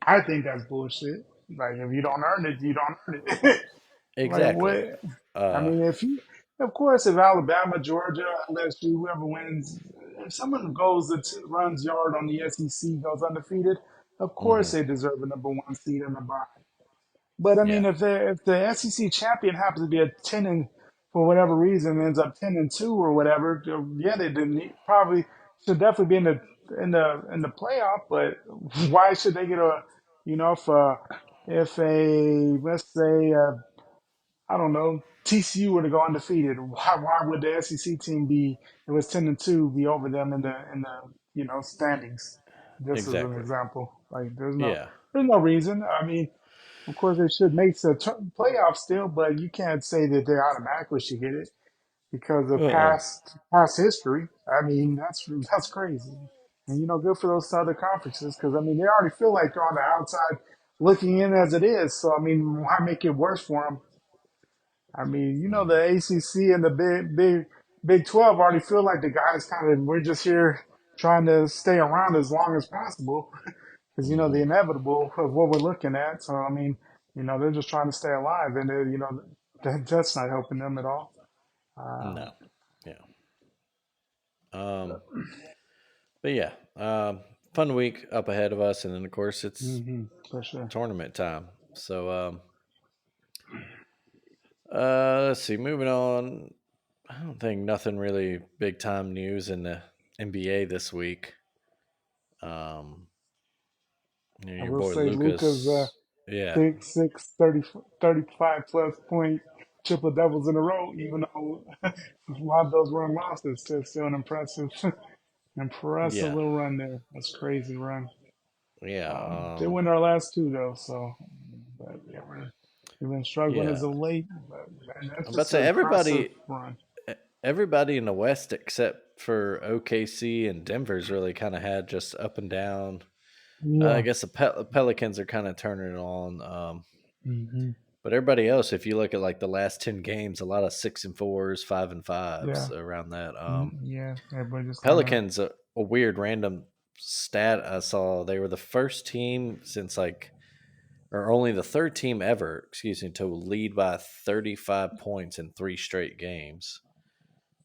I think that's bullshit. Like, if you don't earn it, you don't earn it. Like, exactly. what? I Uh, mean, of course, if Alabama, Georgia, LSU, whoever wins, if someone goes that runs yard on the SEC, goes undefeated, of course hmm they deserve a number one seed in the bye. But I mean, Yeah. if the SEC champion happens to be a 10 and for whatever reason ends up 10-2 or whatever, yeah, they didn't probably should definitely be in the playoff. But why should they get if a let's say I don't know, TCU were to go undefeated, why would the SEC team be it was 10-2 be over them in the standings? Just as an Exactly. example, like Yeah. there's no reason. I mean, of course, they should make the playoffs still, but you can't say that they automatically should get it because of Uh-uh. past history. I mean, that's crazy. And good for those other conferences because I mean they already feel like they're on the outside looking in as it is. So I mean, why make it worse for them? I mean, Mhm. the ACC and the Big 12 already feel like the guys kind of we're just here trying to stay around as long as possible because the Mhm. inevitable of what we're looking at. So I mean, they're just trying to stay alive, and that's not helping them at all. No. Yeah. Um, but yeah, fun week up ahead of us, and then of course it's For sure. tournament time. So let's see. Moving on. I don't think nothing really big time news in the NBA this week. Um, I your will boy say Luca's Lucas. Yeah. 35 plus point triple doubles in a row, even though a lot of those were in losses. Still an impressive Yeah. little run there. That's crazy run. Yeah. They win our last two though, so but yeah, we've been struggling as Yeah. of late. But man, that's I'm about to just say an impressive everybody. run. Everybody in the West except for OKC and Denver's really kind of had just up and down. I Yeah. guess the Pelicans are kind of turning it on. Hmm. But everybody else, if you look at like the last 10 games, a lot of 6-4s, 5-5s Yeah. around that. Yeah. Everybody just kind of Pelicans, a weird random stat I saw. They were the first team since like, or only the third team ever, excuse me, to lead by 35 points in three straight games.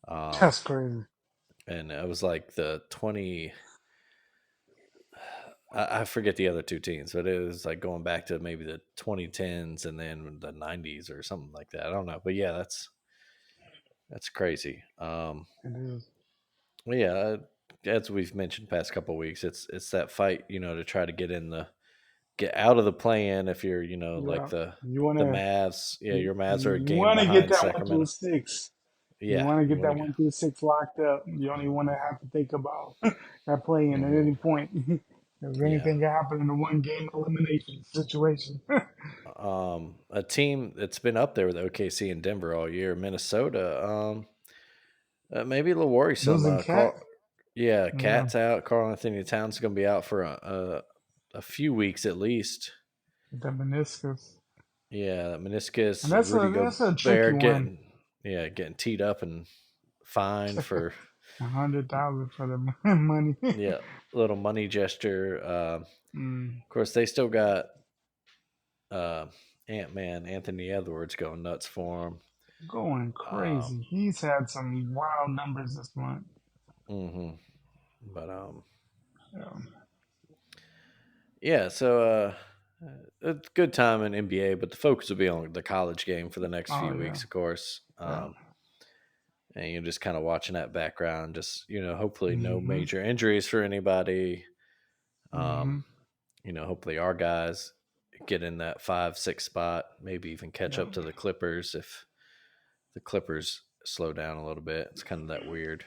Um, that's crazy. and it was like the 20, I forget the other two teams, but it was like going back to maybe the 2010s and then the 90s or something like that. I don't know, but yeah, that's crazy. It is. Well, yeah, as we've mentioned past couple of weeks, it's that fight, to try to get out of the play-in. If you're, like Yeah. the You the wanna Mavs, yeah, you, your Mavs are a you game wanna get behind that one through Sacramento. six. You Yeah, want to you get want that to go. 1 through 6 locked up. You only want to have to think about that play in at Hmm. any point. If Yeah, anything can happen in a one game elimination situation. a team that's been up there with OKC and Denver all year, Minnesota. Maybe a little worrisome. Losing Cat, Yeah, yeah, Cat's out. Carl Anthony Towns going to be out for a few weeks at least. the meniscus, Yeah, that and meniscus. that's a Rudy that's a tricky Gobert one. getting teed up and fined for 100,000 for the money. yeah, little money gesture. Mm, Of course, they still got uh, Ant Man Anthony Edwards going nuts for him. going Um, crazy. He's had some wild numbers this month. hmm But Yeah. yeah. So It's good time in NBA, but the focus will be on the college game for the next Oh few yeah, weeks, of course. yeah. And you're just kind of watching that background. Just hopefully no Mhm. major injuries for anybody. Um, Mhm. hopefully our guys get in that 5, 6 spot, maybe even catch Yeah. up to the Clippers if the Clippers slow down a little bit. It's kind of that weird.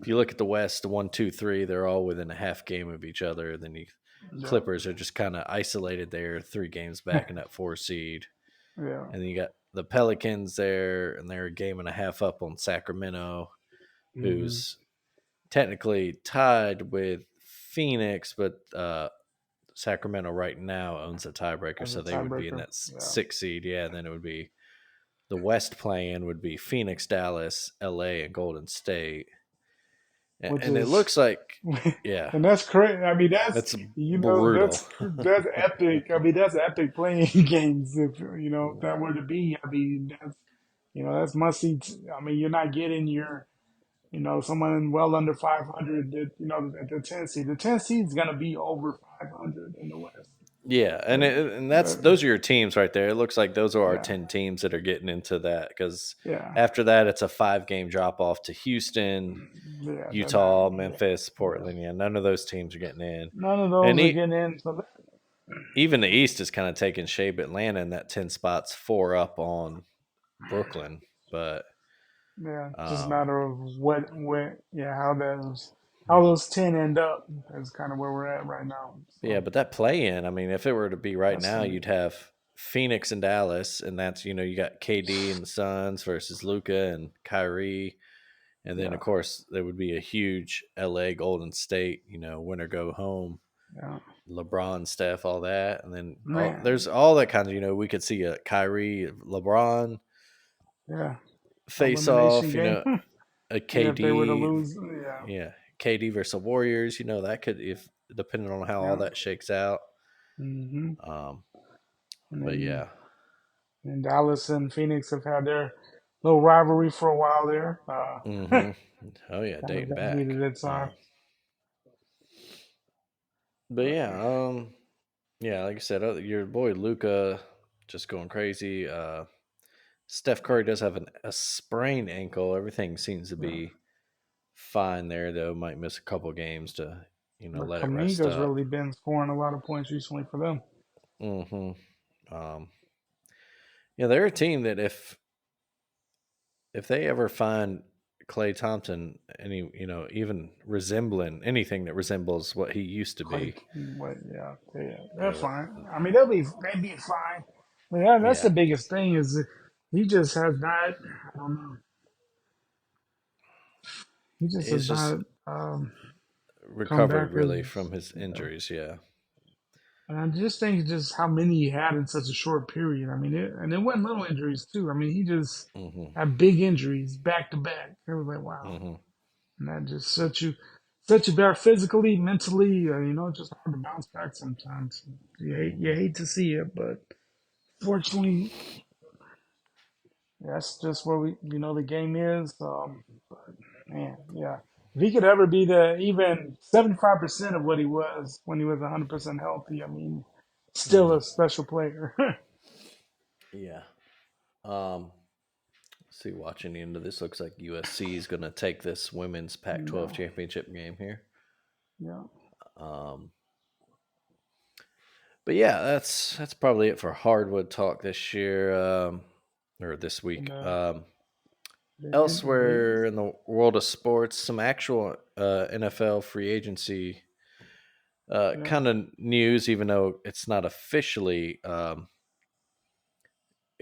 If you look at the West, the 1, 2, 3, they're all within a half game of each other. Then you Yeah. Clippers are just kind of isolated there, 3 games back in that 4 seed. Yeah. And then you got the Pelicans there, and they're a game and a half up on Sacramento, Mhm. who's technically tied with Phoenix, but Sacramento right now owns a tiebreaker, As a so they would be in tiebreaker. that Yeah. 6 seed. Yeah, and then it would be the West playing would be Phoenix, Dallas, LA, and Golden State. Which And it is, looks like, yeah, and that's crazy. I mean, that's, that's you know, brutal. that's epic. I mean, that's epic playing games. If if that were to be, I mean, that's that's must see. I mean, you're not getting your someone well under 500. That at the 10 seed. The 10 seed is gonna be over 500 in the West. Yeah, and That, that's that, those are your teams right there. It looks like those are our yeah, 10 teams that are getting into that because yeah, after that it's a 5 game drop off to Houston, yeah. They're not. Utah, Yeah, Memphis, yeah. Portland. Yeah, none of those teams are getting in, None of and those are getting in. So even the East is kind of taking shape. Atlanta in that 10 spots, 4 up on Brooklyn, but yeah, just a um, matter of how those 10 end up. That's kind of where we're at right now. yeah, So but that play in. I mean, if it were to be right that's now, you'd have Phoenix and Dallas, and that's you got KD and the Suns versus Luca and Kyrie. And then, yeah, of course, there would be a huge LA Golden State, winner go home, yeah, LeBron, Steph, all that. And then there's man, all that kind of, we could see a Kyrie, LeBron yeah, face elimination off, game. a Yeah, if they were to KD, lose, yeah, yeah, KD versus the Warriors, that could, if depending on how all yeah, that shakes out. hmm Um, and but then yeah. Dallas and Phoenix have had their little rivalry for a while there. Hmm. Oh, yeah, Kind of dating got back. heated at times. But yeah, yeah, like I said, your boy Luca just going crazy. Steph Curry does have a sprained ankle. Everything seems to Yeah. be fine there, though. Might miss a couple games to, But let it rest Kaminga's up. really been scoring a lot of points recently for them. Hmm. Um, yeah, they're a team that if they ever find Clay Thompson even resembling anything that resembles what he used to Like, be, but yeah, they're uh, fine. I mean, they'll be fine. I mean, that's the yeah, biggest thing is that he just has not. I don't know. He just has it's just not come recovered back as. really from his Yeah. injuries. Yeah. And I just think just how many he had in such a short period. I mean, and it wasn't little injuries too. I mean, he just Hmm. had big injuries back to back. It was like wow, Hmm. and that just set you back physically, mentally. It's just hard to bounce back sometimes. You Hmm. hate to see it, but fortunately, that's just where the game is. But man, yeah. If he could ever be the even 75% of what he was when he was 100% healthy, I mean, still Hmm. a special player. Yeah. Um, see, watching the end of this, looks like USC is going to take this women's Pac-12 Yeah, championship game here. yeah. Um, but yeah, that's probably it for hardwood talk this year, or this And week. the Elsewhere in the world of sports, some actual NFL free agency yeah, kind of news, even though it's not officially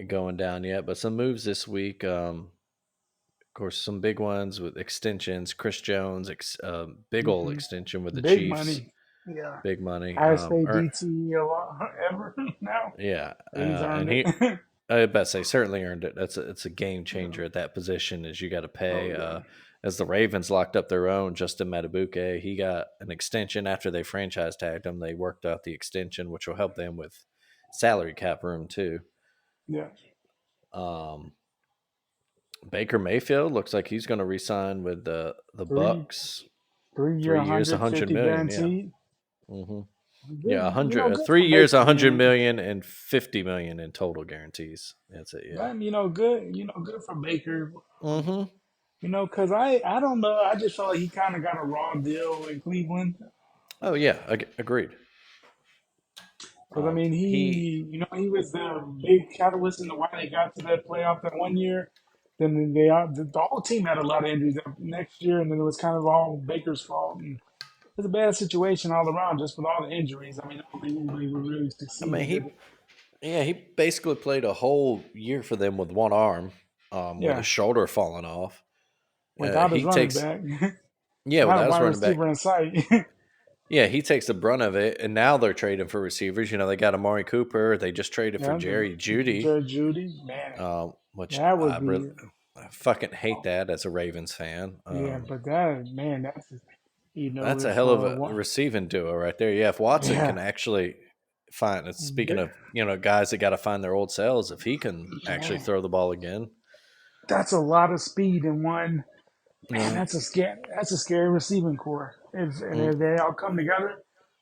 going down yet, but some moves this week. Of course, some big ones with extensions. Chris Jones, big ole hmm extension with the big Chiefs, money. Yeah, big money. highest paid DT ever now. Yeah, He's earned and it. I bet say certainly earned it. It's a game Yeah. changer at that position. Is you got to Oh pay. yeah. As the Ravens locked up their own Justin Matabuke, he got an extension after they franchise tagged him. They worked out the extension, which will help them with salary cap room too. Yeah. Um, Baker Mayfield looks like he's going to resign with the Three Bucks. 3 year, 3 years, 100 150 million. Yeah. guaranteed. Hmm. Yeah, Good 3 for years, Baker, 100 million and 50 million in total guarantees. That's it. Yeah. man. Good for Baker. Mm-hmm. Because I don't know. I just felt like he kind of got a raw deal in Cleveland. Oh yeah, agreed. Because I mean, He he was the big catalyst in the why they got to that playoff that one year. Then the whole team had a lot of injuries that next year, and then it was kind of all Baker's fault. And it was a bad situation all around, just with all the injuries. I mean, I don't think anybody would really I mean succeed with he it. yeah, he basically played a whole year for them with one arm, with his Yeah, shoulder falling off. without his He running takes back, Yeah, not a without his wide running back. receiver in sight. Yeah, he takes the brunt of it, and now they're trading for receivers. They got Amari Cooper. They just traded for Yeah, Jerry Judy, Jared Judy, man, which that would be. I fucking hate that as a Ravens fan. Yeah, but that man, that's That's a if hell of a what, receiving duo right there. Yeah, if Watson can yeah, actually find, speaking of guys that got to find their old selves, if he can actually man, throw the ball again, that's a lot of speed in one. Man, uh, that's a scary receiving core. If they all come together,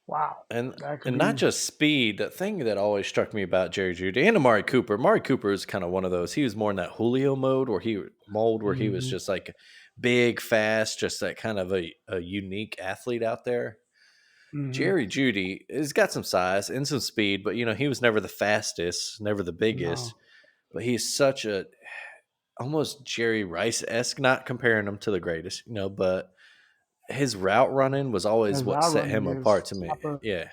wow, and that could and not be. just speed. The thing that always struck me about Jerry Jeudy and Amari Cooper. Amari Cooper is kind of one of those. He was more in that Julio mode where he was Hmm. just like big, fast, just that kind of a unique athlete out there. Hmm. Jerry Jeudy has got some size and some speed, but he was never the fastest, never the biggest. No, But he's such a almost Jerry Rice esque. Not comparing him to the greatest, but his route running was always his what route set running him is apart to me. top of. Yeah,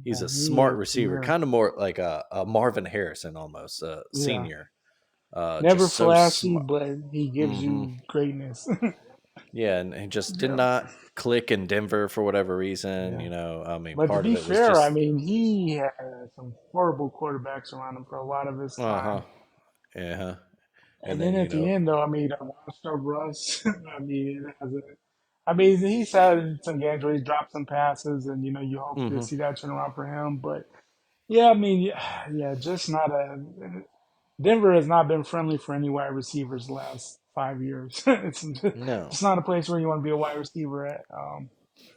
he's Yeah, a he smart is receiver, premier. kind of more like a Marvin Harrison almost, Yeah, senior. never Just so flashy, smart. but he gives Hmm. you greatness. Yeah, and he just did Yeah, not click in Denver for whatever reason. yeah. I mean, But to part of be it was fair, I just mean, he had some horrible quarterbacks around him for a lot of his uh huh, time. yeah, huh. And And then then at the end, though, I mean, I watched Russ. I mean, he's had some games where he dropped some passes, and you hope to hmm see that turn around for him. But yeah, I mean, yeah, just not a. Denver has not been friendly for any wide receivers the last 5 years. no, It's not a place where you want to be a wide receiver at.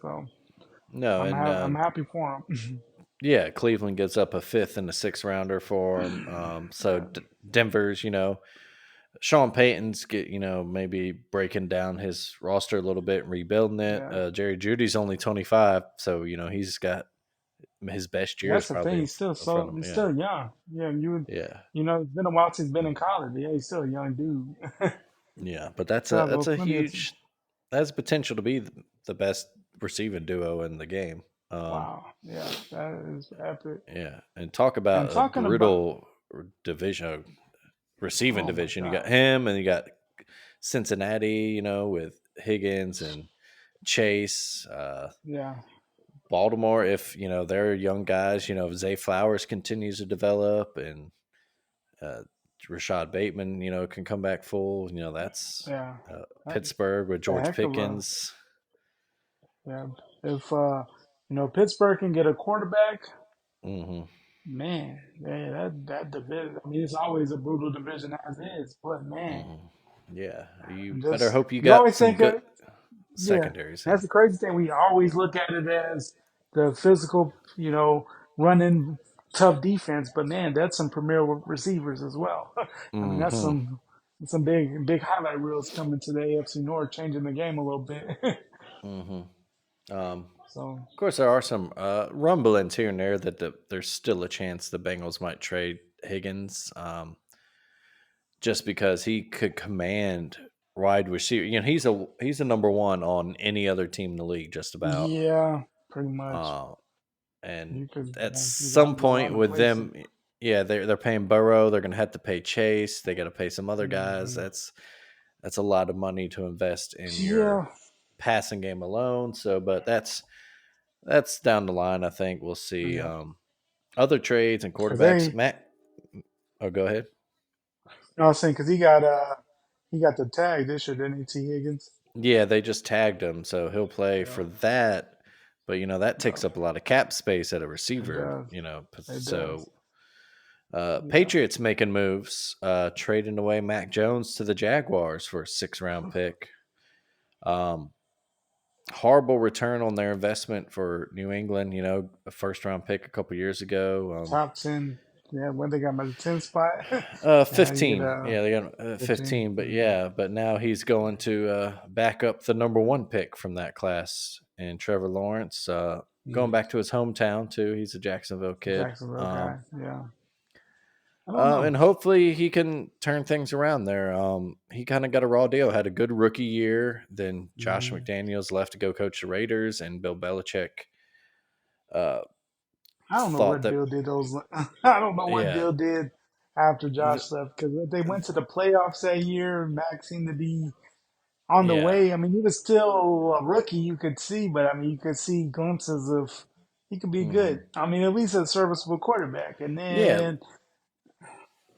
So no, and I'm happy for him. yeah, Cleveland gives up a fifth and a sixth rounder for him. So Yeah, Denver's, Sean Payton's maybe breaking down his roster a little bit and rebuilding it. yeah. Jerry Judy's only 25, so he's got his best years That's the thing. probably He's still in front of him. he's Yeah, still young. Yeah, yeah, it's been a while since he's been in college. Yeah, he's still a young dude. yeah. But that's a So, well, plenty of that's potential to be the best receiving duo in the game. Um, wow. Yeah, that is epic. yeah, and talk And about a talking about brutal division, receiving oh my division. You got God. him, and you got Cincinnati, with Higgins and Chase. Yeah, Baltimore, if they're young guys, if Zay Flowers continues to develop and uh, Rashad Bateman, can come back full. That's yeah. That's Pittsburgh with a George heck of a Pickens. yeah. If Pittsburgh can get a quarterback, Hmm. man, yeah, that division. I mean, it's always a brutal division as is, but man, Hmm. Yeah, you better just hope you you got always some think good of. Yeah, secondaries then. that's the crazy thing. We always look at it as the physical, running tough defense, but man, that's some premier receivers as well. I mean, that's Hmm. some big highlight reels coming to the AFC North, changing the game a little bit. Hmm. Of So course, there are some rumblings here and there that there's still a chance the Bengals might trade Higgins. Just because he could command wide receiver. He's a number one on any other team in the league, just about. yeah, pretty much. Uh, and You could at you got some to go around point the with place. them, yeah, they're paying Burrow. They're going to have to pay Chase. They got to pay some other guys. Hmm. That's a lot of money to invest in your Yeah, passing game alone. So, but that's down the line. I think we'll see yeah, other trades and because quarterbacks. Matt, oh, go ahead. I was saying because he got the tag this year, didn't he? T Higgins. Yeah, they just tagged him, so he'll play Yeah, for that. But that yeah, takes up a lot of cap space at a it receiver. does. It does. So Yeah. Patriots making moves, trading away Mac Jones to the Jaguars for a 6 round pick. Um, horrible return on their investment for New England. A first round pick a couple years ago. Top 10. Yeah, when they got my 10 spot. Yeah, you get 15. a Yeah, they got 15. 15. But yeah, but now he's going to back up the number one pick from that class, and Trevor Lawrence, going Mm-hmm. back to his hometown too. He's a Jacksonville kid. Jacksonville guy. Yeah. I don't know. And hopefully he can turn things around there. He kind of got a raw deal, had a good rookie year. Then Josh Hmm. McDaniels left to go coach the Raiders, and Bill Belichick uh, I don't know thought what that, Bill did those. I don't know what yeah, Bill did after th- Josh left because they went to the playoffs that year. Max seemed to be on the yeah, way. I mean, he was still a rookie, you could see, but I mean, you could see glimpses of he could be hmm good. I mean, at least a serviceable quarterback. And yeah. then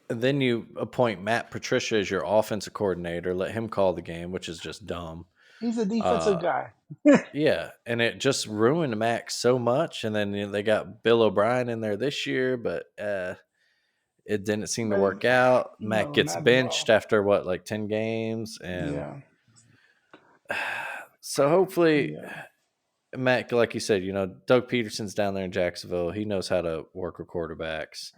And then you appoint Matt Patricia as your offensive coordinator, let him call the game, which is just dumb. he's a defensive Uh, guy. yeah, and it just ruined Max so much. And then they got Bill O'Brien in there this year, but it didn't seem to But work out. Mac no, gets not at benched all. after what, like 10 games, and Yeah, so hopefully yeah. Matt, like you said, Doug Peterson's down there in Jacksonville. He knows how to work with quarterbacks.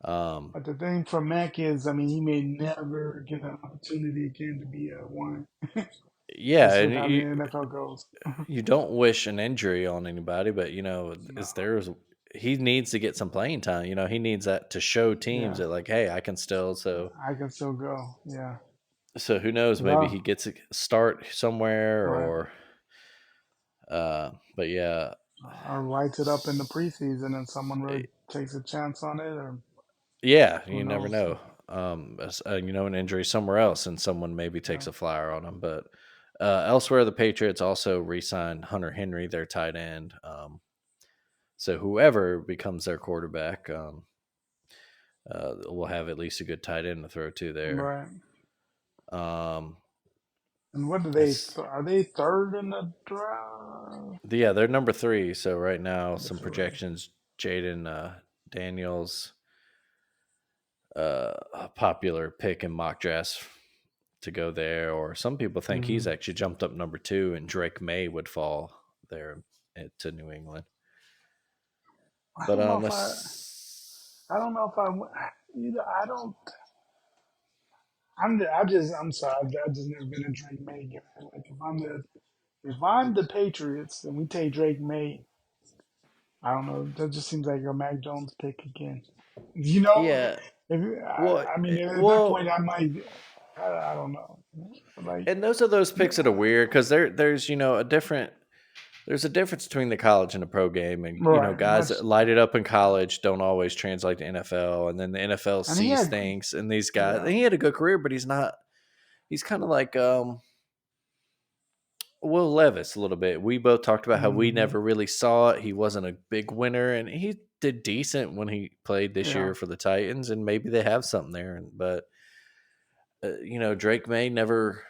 Um, But the thing for Mac is, I mean, he may never get an opportunity again to be a one. yeah, Just and with how the NFL goes. you don't wish an injury on anybody, but is No. there he needs to get some playing time. He needs that to show teams Yeah, that, like, hey, I can still. I can still go. Yeah. So who knows? Maybe Well, he gets a start somewhere, right. or but yeah, Or lights it up in the preseason and someone really eh, takes a chance on it, or yeah, who you never knows? know. An injury somewhere else, and someone maybe Yeah. takes a flyer on him. But elsewhere, the Patriots also re-signed Hunter Henry, their tight end. So whoever becomes their quarterback, will have at least a good tight end to throw to there. Right. Um, And what do that's are they third in the draft? yeah, they're number three. So right now, Number some three. projections: Jaden Daniels, a popular pick in mock drafts to go there, or some people think he's Hmm. actually jumped up number two, and Drake May would fall there to New England. I But don't know if I let's don't know if you know, I don't. I'm sorry. I've just never been a Drake May guy. Like if I'm the Patriots and we take Drake May, I don't know. That just seems like a Mac Jones pick again. You know, yeah, if well, I mean, at that point, well, I might. I don't know. Like, and those are those picks that are weird because there's a difference between the college and the pro game, and right, guys much. that light it up in college don't always translate to NFL, and then the NFL And he sees had, things, and these guys, and yeah, he had a good career, but he's not. He's kind of like Will Levis a little bit. We both talked about how we hmm never really saw it. He wasn't a big winner, and he did decent when he played this yeah. year for the Titans, and maybe they have something there. But Drake May never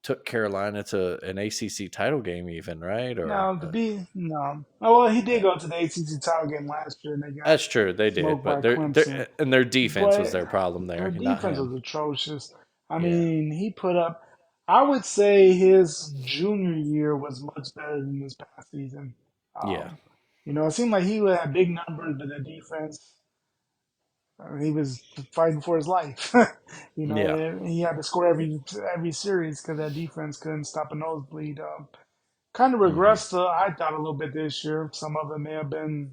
took Carolina to an ACC title game, even, right? Or No, to be no. Oh well, he did go to the ACC title game last year, and they got that's true, they did, smoked but by Clemson. their defense was But their problem their there, not defense him. was atrocious. I Yeah, mean, he put up. I would say his junior year was much better than this past season. yeah, Um, it seemed like he had big numbers, but the defense, he was fighting for his life. yeah, And he had to score every series because that defense couldn't stop a nosebleed. Kind of hmm, regressed, I thought, a little bit this year. Some of it may have been,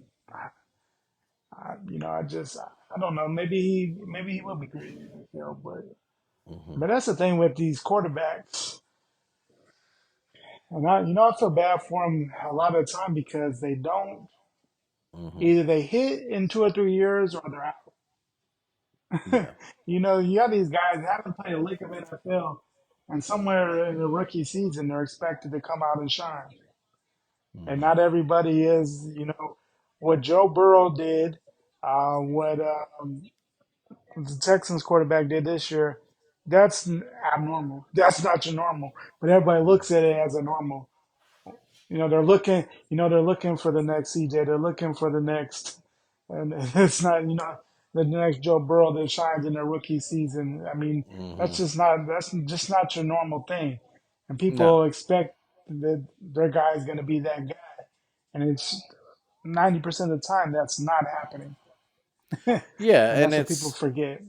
I don't know. Maybe he will be great, but hmm, but that's the thing with these quarterbacks, and I feel bad for them a lot of the time because they don't hmm, either they hit in 2 or 3 years or they're out. yeah, You got these guys that haven't played a lick of NFL, and somewhere in the rookie season they're expected to come out and shine. And hmm, not everybody is, what Joe Burrow did, what the Texans quarterback did this year. That's abnormal. That's not your normal, but everybody looks at it as a normal. They're looking for the next CJ. They're looking for the next, and it's not, the next Joe Burrow that shines in their rookie season. I mean, hmm. that's just not your normal thing, and No, people expect. that their guy is going to be that guy, and it's 90% of the time that's not happening, and Yeah, that's what people forget.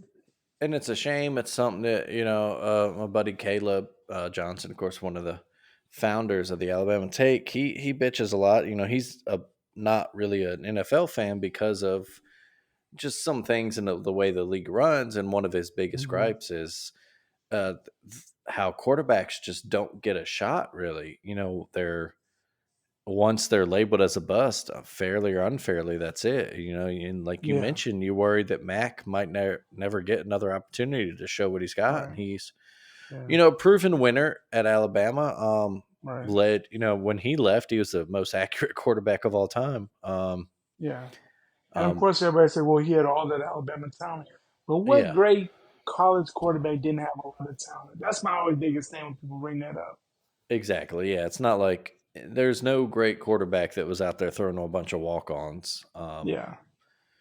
and it's a shame. It's something that my buddy Caleb Johnson, of course, one of the founders of the Alabama Take. He bitches a lot. He's not really an NFL fan because of just some things in the way the league runs. And one of his biggest Hmm. gripes is how quarterbacks just don't get a shot. Really, they're once they're labeled as a bust, fairly or unfairly, that's it. And like you Yeah, mentioned, you worry that Mac might never get another opportunity to show what he's got. And right. he's, Yeah, proven winner at Alabama. right. Led, when he left, he was the most accurate quarterback of all time. Yeah. And of Um, course, everybody said, well, he had all that Alabama talent. But what yeah, great college quarterback didn't have a lot of talent? That's my always biggest thing when people bring that up. exactly. Yeah, it's not like there's no great quarterback that was out there throwing a bunch of walk-ons. Yeah.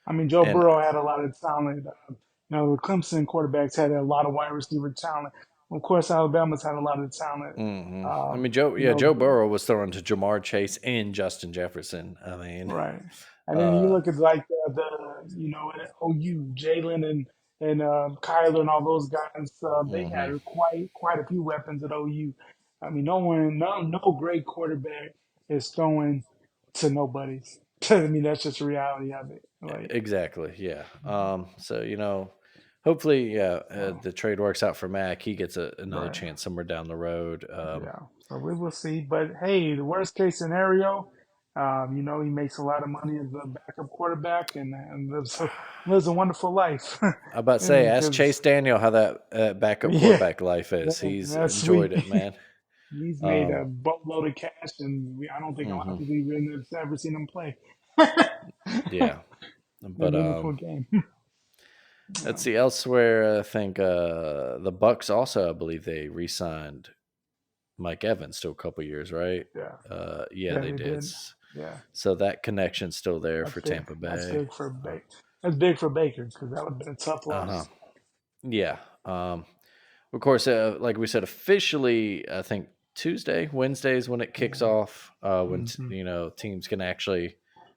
I mean, Joe And Burrow had a lot of talent. The Clemson quarterbacks had a lot of wide receiver talent. Of course, Alabama's had a lot of talent. I Um, mean, Joe, you yeah, know, Joe but, Burrow was throwing to Jamar Chase and Justin Jefferson. I mean, right. And then you uh, look at like at OU, Jalen and Kyler and all those guys. They mhm. had quite a few weapons at OU. I mean, no great quarterback is throwing to nobody's. I mean, that's just the reality of it. Like, Exactly. Yeah. So hopefully, yeah, so, the trade works out for Mac. He gets another right. chance somewhere down the road. Yeah, so we will see. But hey, the worst case scenario, he makes a lot of money as a backup quarterback and lives a wonderful life. I about to say, ask Because Chase Daniel how that backup yeah, quarterback life is. He's that's sweet. enjoyed it, man. He's made a Um, boatload of cash, and I don't think a lot of hmm people even have ever seen him play. Yeah, A but meaningful game. let's Yeah, see elsewhere. I think the Bucks also, I believe, they re-signed Mike Evans to a couple years, right? yeah, Yeah, yeah. they They did. did. Yeah, So that connection's still there that's for big. Tampa That's Bay. big for Uh Baker. That's big for Baker because that would have been a tough huh. Uh-huh. loss. Yeah. Of course, like we said, officially, I think Tuesday, Wednesday is when it kicks Yeah. off. When Hmm. teams can actually,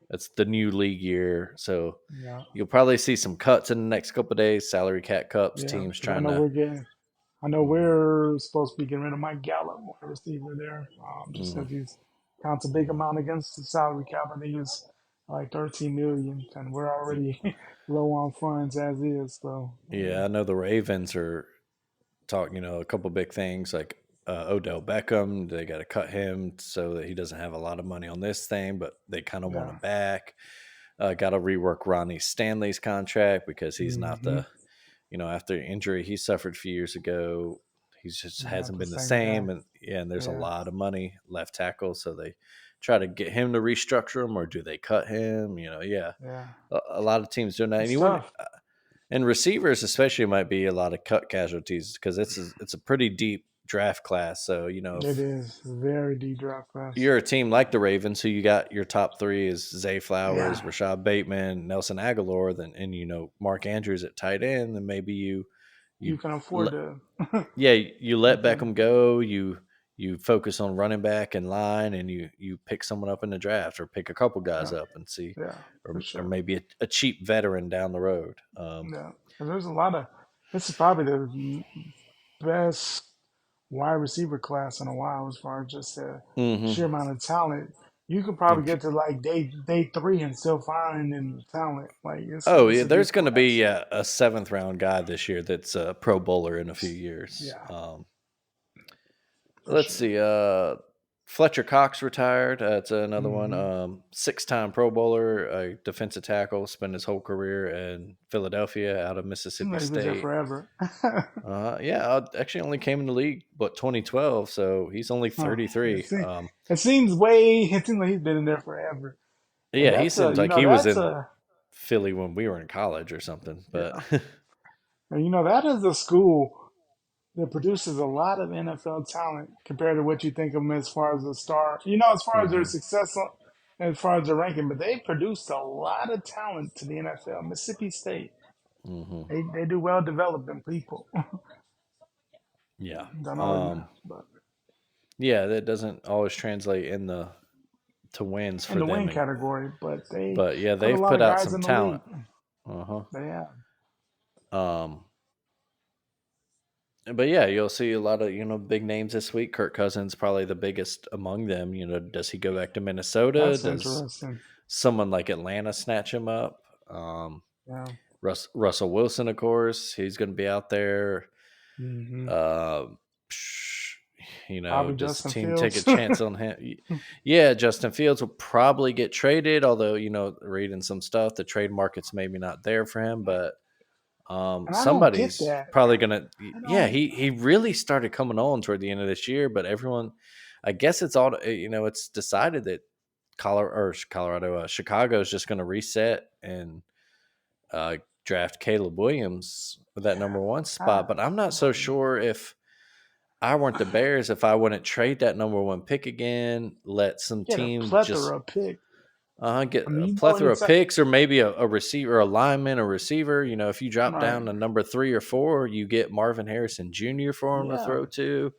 it's the new league year, so Yeah. you'll probably see some cuts in the next couple of days. Salary cap cuts, Yeah, teams because trying to. I know Mhm, we're supposed to be getting rid of Mike Gallup, wide receiver there, just mhm, because he's counts a big amount against the salary cap. I think it's like 13 million, and we're already low on funds as is. So Yeah, I know the Ravens are talking. A couple big things like Odell Beckham. They got to cut him so that he doesn't have a lot of money on this thing, but they kind of want yeah, him back. Got to rework Ronnie Stanley's contract because he's not hmm, after the injury he suffered a few years ago, he just not hasn't the been the same guy. same. And yeah, and there's a Yeah, lot of money left tackle, so they try to get him to restructure him, or do they cut him? Yeah, yeah, a lot of teams doing that, and it's you want tough. and receivers especially might be a lot of cut casualties because it's a pretty deep draft class. So It if is very deep draft class. you're a team like the Ravens, who you got your top three is Zay Flowers, Yeah, Rashad Bateman, Nelson Aguilar, then and Mark Andrews at tight end, then maybe you you can afford let to. yeah you let Okay. Beckham go, you focus on running back and line, and you pick someone up in the draft or pick a couple guys Yeah, up and see, yeah, for or sure. maybe a cheap veteran down the road. Yeah, 'cause there's a lot of. This is probably the best wide receiver class in a while as far as just the hmm sheer amount of talent. You could probably get to like day three and still find in talent. Like Oh it's yeah, a there's deep going to class. be a seventh round guy this year that's a Pro Bowler in a few years. Yeah, for Let's sure. see. Fletcher Cox retired. That's another one. Hmm. Six-time Pro Bowler, a defensive tackle, spent his whole career in Philadelphia, out of Seems Mississippi like he was there State. forever. Yeah, actually only came in the league, but 2012, so he's only Huh. It 33. seems, it seems way. It seems like he's been in there forever. And Yeah, he seems like he was that's in a Philly when we were in college or something. But yeah. And that is a school that produces a lot of NFL talent compared to what you think of them as far as a star. As far as their hmm success, as far as their ranking, but they produced a lot of talent to the NFL. Mississippi State, hmm they do well developing people. yeah. Don't always, Um, but Yeah, that doesn't always translate in the to wins in for the them. win And category, but they but yeah, put a they've lot put of out guys some in the talent. league. Uh huh. They have. Um, but yeah, you'll see a lot of big names this week. Kirk Cousins probably the biggest among them. Does he go back to Minnesota? That's Does interesting. someone like Atlanta snatch him up? Yeah. Russell Wilson, of course, he's going to be out there. Hmm. Um, psh, Probably does the Justin team take a Fields. chance on him? Yeah, Justin Fields will probably get traded, although, reading some stuff, the trade market's maybe not there for him, but And I don't get somebody's that. probably gonna. I Yeah, don't. he really started coming on toward the end of this year, but everyone, I guess it's all it's decided that Colorado, Chicago is just going to reset and uh, draft Caleb Williams with that number one I, spot. But I'm not so sure if I weren't the Bears, if I wouldn't trade that number one pick again, let some get a team just plethora of picks. get I mean, a you know, plethora of picks, or maybe a receiver, a lineman, a receiver. If you drop right. down to number 3 or 4, you get Marvin Harrison Jr. for him to Yeah, throw to,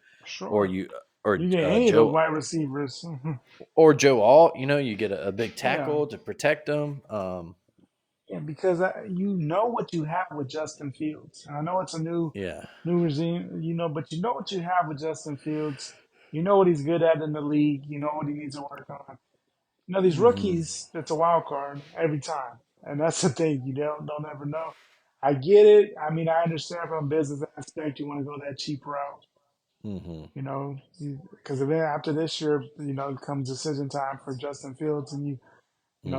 or sure. you or You get any of those Joe wide receivers. or Joe Alt. You get a big Yeah. tackle to protect them. Yeah, because you know what you have with Justin Fields. And I know it's a Yeah. new regime, but you know what you have with Justin Fields. You know what he's good at in the league. You know what he needs to work on. These Hmm. rookies, it's a wild card every time. And that's the thing, you don't ever know. I get it. I mean, I understand from a business aspect, you want to go that cheap route, Hmm. because then after this year, it comes decision time for Justin Fields, and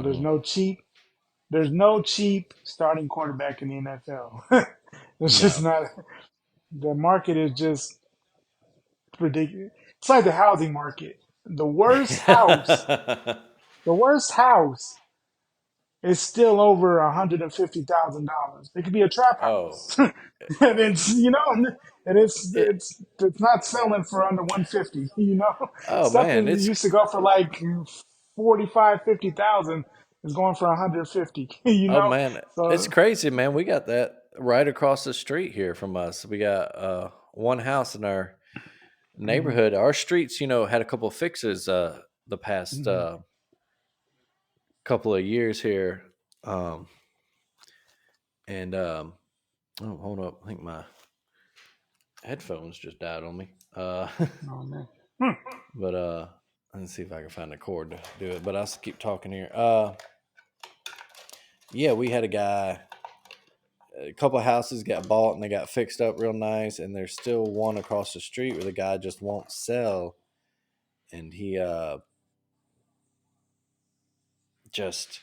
there's Hmm. no cheap starting quarterback in the NFL. It's just No. not. The market is just ridiculous. It's like the housing market. The worst house, the worst house is still over $150,000. It could be a trap Oh. house, and and It. it's not selling for under 150. Oh Stuff that man, it's used to go for like 45, 50,000 is going for 150. oh man, it's So. crazy, man. We got that right across the street here from us. We got one house in our Mhm, neighborhood. Our streets, had a couple of fixes the past mhm. couple of years here. And oh, hold up, I think my headphones just died on me. Oh man. Hmm. But let's see if I can find a cord to do it. But I'll keep talking here. Yeah, we had a guy. A couple of houses got bought and they got fixed up real nice, and there's still one across the street where the guy just won't sell, and he just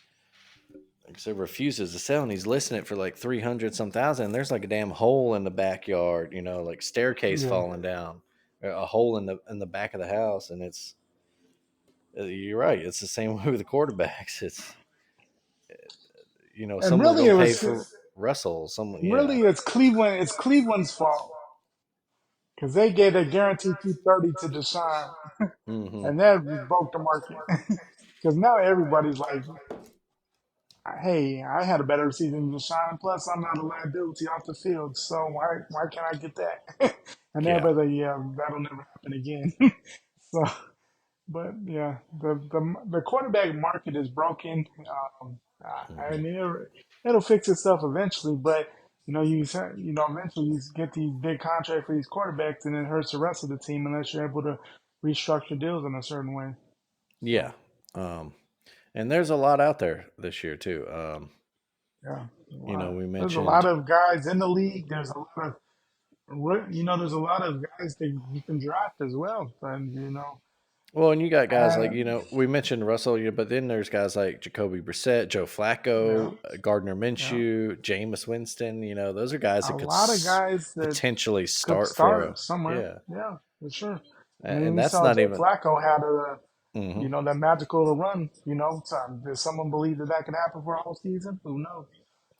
like I said, refuses to sell, and he's listing it for like 300 some thousand. And there's like a damn hole in the backyard, like staircase Yeah. falling down, a hole in the back of the house, and it's you're right. It's the same way with the quarterbacks. It's And some are really, gonna pay for Russell. Some yeah. it's Cleveland. It's Cleveland's fault because they gave a guaranteed 230 to Deshaun, Hmm. and that broke the market. Because now everybody's like, "Hey, I had a better season than Deshaun. Plus, I'm not a liability off the field, so why can't I get that?" And Yeah. everybody's like, "Yeah, that'll never happen again." So. But yeah, the quarterback market is broken. I Hmm. mean, it'll fix itself eventually, but eventually you get these big contracts for these quarterbacks, and it hurts the rest of the team unless you're able to restructure deals in a certain way. Yeah. So Um, and there's a lot out there this year too. yeah, We there's a lot mentioned, of guys in the league. There's a lot of there's a lot of guys that you can draft as well, and well, and you got guys like, uh, we mentioned Russell, but then there's guys like Jacoby Brissett, Joe yeah, Flacco, Gardner yeah, Minshew, Jameis Winston. Those are guys a that could lot of guys that potentially could start for start a, somewhere. yeah. Yeah, for sure. I mean, And we that's saw not Joe even, Flacco had hmm that magical run. So, does someone believe that that could happen for a whole season? Who knows?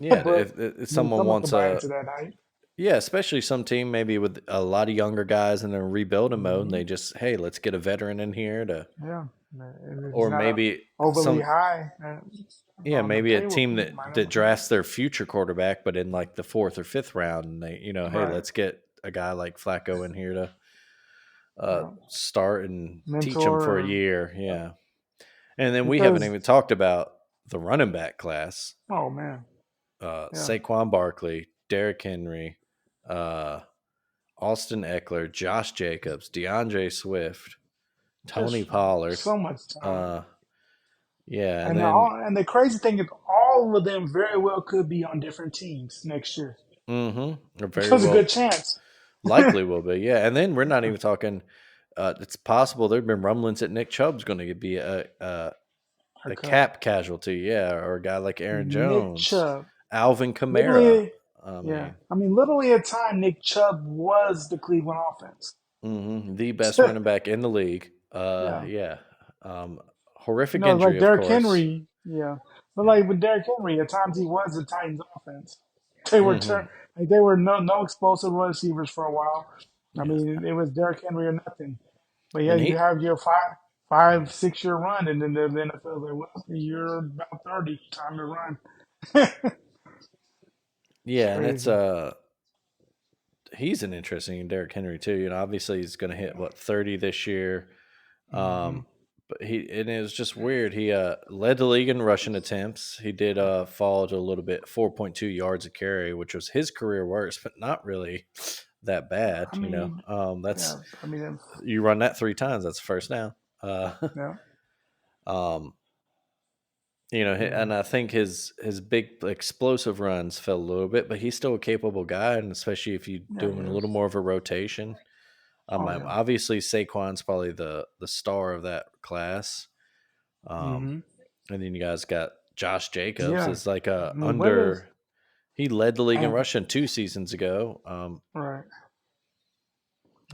yeah. But If someone someone could wants buy a, into that hype. yeah, especially some team maybe with a lot of younger guys and they're in rebuilding mode and Hmm. they just, hey, let's get a veteran in here to, Yeah, and if he's or not maybe overly some, high yeah, on the maybe a payroll, team might that not pay. drafts their future quarterback, but in like the fourth or fifth round, and they, hey, Right. let's get a guy like Flacco in here to Yeah. start and teach them Mentor for a or year. Yeah, and then we haven't because even talked about the running back class: oh man, yeah, Saquon Barkley, Derrick Henry, uh, Austin Eckler, Josh Jacobs, DeAndre Swift, Tony just Pollard. so much talent. Uh, yeah, and And then the crazy thing is, all of them very well could be on different teams next year. mm-hmm, very There's a good well chance. likely will be. Yeah, and then we're not even talking. It's possible there've been rumblings that Nick Chubb's going to be Or a cut. cap casualty. Yeah, or a guy like Aaron Nick Jones, Chubb, Alvin Kamara. literally, I yeah. mean, I mean, literally, at time Nick Chubb was the Cleveland offense. the best running back in the league. Yeah. Yeah. Horrific Like injury, of Derrick course. Henry, yeah. But Yeah. like with Derrick Henry, at times he was the Titans offense. They were hmm like they were no explosive receivers for a while. I Yeah. mean, it was Derrick Henry or nothing. But yeah, And you he, have your 5, 6 year run, and then the NFL is like, well, you're about 30, time to run. It's yeah, and it's crazy. he's an interesting Derrick Henry too. Obviously he's going to hit what 30 this year. Hmm. Um, but and it was just weird. He led the league in rushing attempts. He did fall to a little bit, 4.2 yards a carry, which was his career worst, but not really that bad. I mean, That's yeah. I mean, you run that three times, that's a first down. yeah, Um, yeah, and I think his big explosive runs fell a little bit, but he's still a capable guy, and especially if you yeah. do him in a little Yes. more of a rotation. Oh yeah. Obviously Saquon's probably the star of that class. Um, Hmm. and then you guys got Josh Jacobs Yeah. is like I a mean, what is under. He led the league in and rushing 2 seasons ago. right.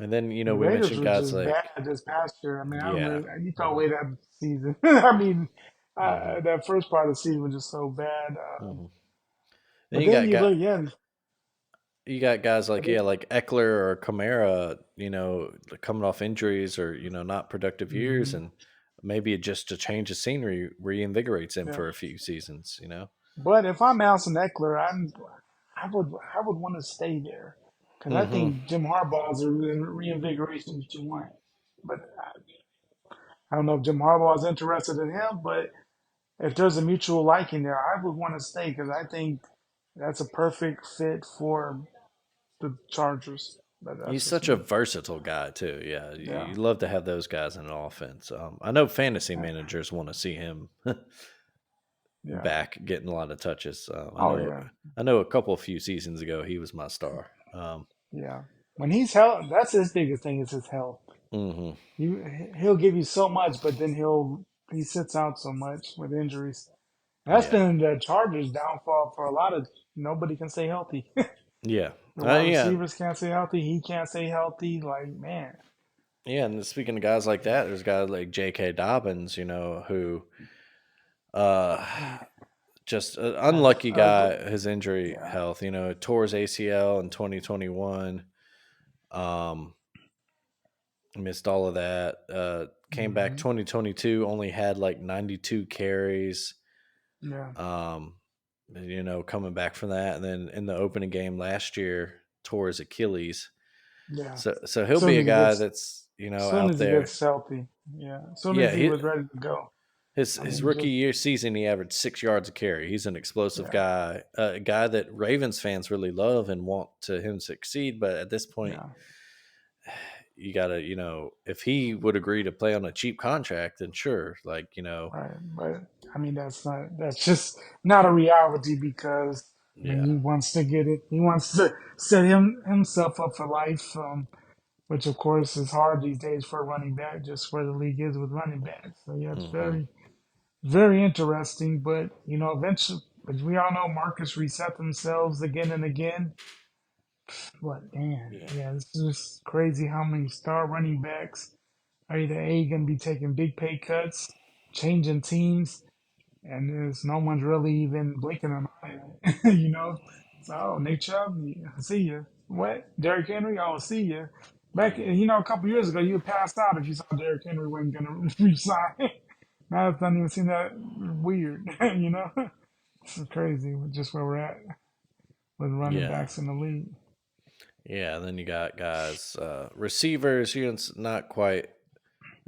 And then The we Raiders mentioned were guys just bad like this past year. I mean, I don't yeah, really. You throw away that season. I mean, hmm that first part of the season was just so bad. hmm Then But then you look, yeah, you got guys but like it, like Eckler or Kamara, coming off injuries or not productive years, hmm and maybe just a change of scenery reinvigorates him yeah. for a few seasons. But if I'm Alson Eckler, I would want to stay there because I hmm think Jim Harbaugh's a reinvigoration that you want. But I don't know if Jim Harbaugh is interested in him. But if there's a mutual liking there, I would want to stay because I think that's a perfect fit for the Chargers. But that's He's just such a me. versatile guy too. Yeah, Yeah, you love to have those guys in an offense. I know fantasy yeah, managers want to see him yeah. back, getting a lot of touches. Oh yeah, I know a couple of few seasons ago he was my star. yeah. When he's health, that's his biggest thing is his health. hmm You he'll give you so much, but then he sits out so much with injuries. That's Yeah, been the Chargers' downfall for a lot of nobody can stay healthy. yeah, The wide yeah, receivers can't stay healthy. He can't stay healthy. Like man, yeah. And speaking of guys like that, there's guys like J.K. Dobbins, who uh, just an that's unlucky guy. His injury yeah, health, tore his ACL in 2021. Um, Missed all of that. Came back hmm 2022, only had like 92 carries. yeah, Um, coming back from that, and then in the opening game last year, tore his Achilles. yeah. So he'll be Soon a as he guy gets, that's soon out as he there. gets healthy, yeah. Soon as Yeah, he was ready to go. I his mean, rookie just year season, he averaged 6 yards a carry. He's an explosive yeah, guy, a guy that Ravens fans really love and want to him succeed. But at this point, yeah. you gotta, if he would agree to play on a cheap contract, then sure, Right, but I mean that's just not a reality because I mean yeah, he wants to get it. He wants to set himself up for life, which of course is hard these days for a running back, just where the league is with running backs. So yeah, it's hmm very interesting. But eventually, as we all know, markets reset themselves again and again. But man, yeah, yeah, it's just crazy how many star running backs are either going to be taking big pay cuts, changing teams and there's no one's really even blinking an eye at it, So, oh, Nick Chubb, yeah, see you. What? Derrick Henry? Oh, see you. Back, hmm a couple years ago, you would pass out if you saw Derrick Henry wasn't going to resign. Now it doesn't even seem that weird, It's crazy with just where we're at with running yeah. backs in the league. Yeah, then you got guys, receivers. It's not quite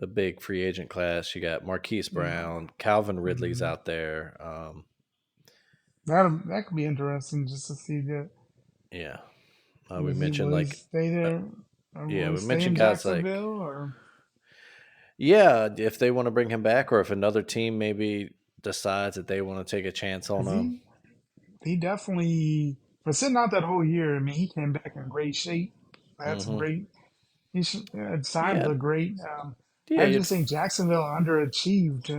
a big free agent class. You got Marquise No. Brown, Calvin Ridley's Hmm. out there. That could be interesting just to see that. Yeah, we Was he mentioned will he like, stay uh, there? Or yeah, will he we stay in mentioned guys like, Jacksonville? Or yeah, if they want to bring him back, or if another team maybe decides that they want to take a chance on because him. he definitely for sitting out that whole year. I mean, he came back in great shape. Had some Hmm. great. He had signed Yeah, look great. yeah, I just think Jacksonville underachieved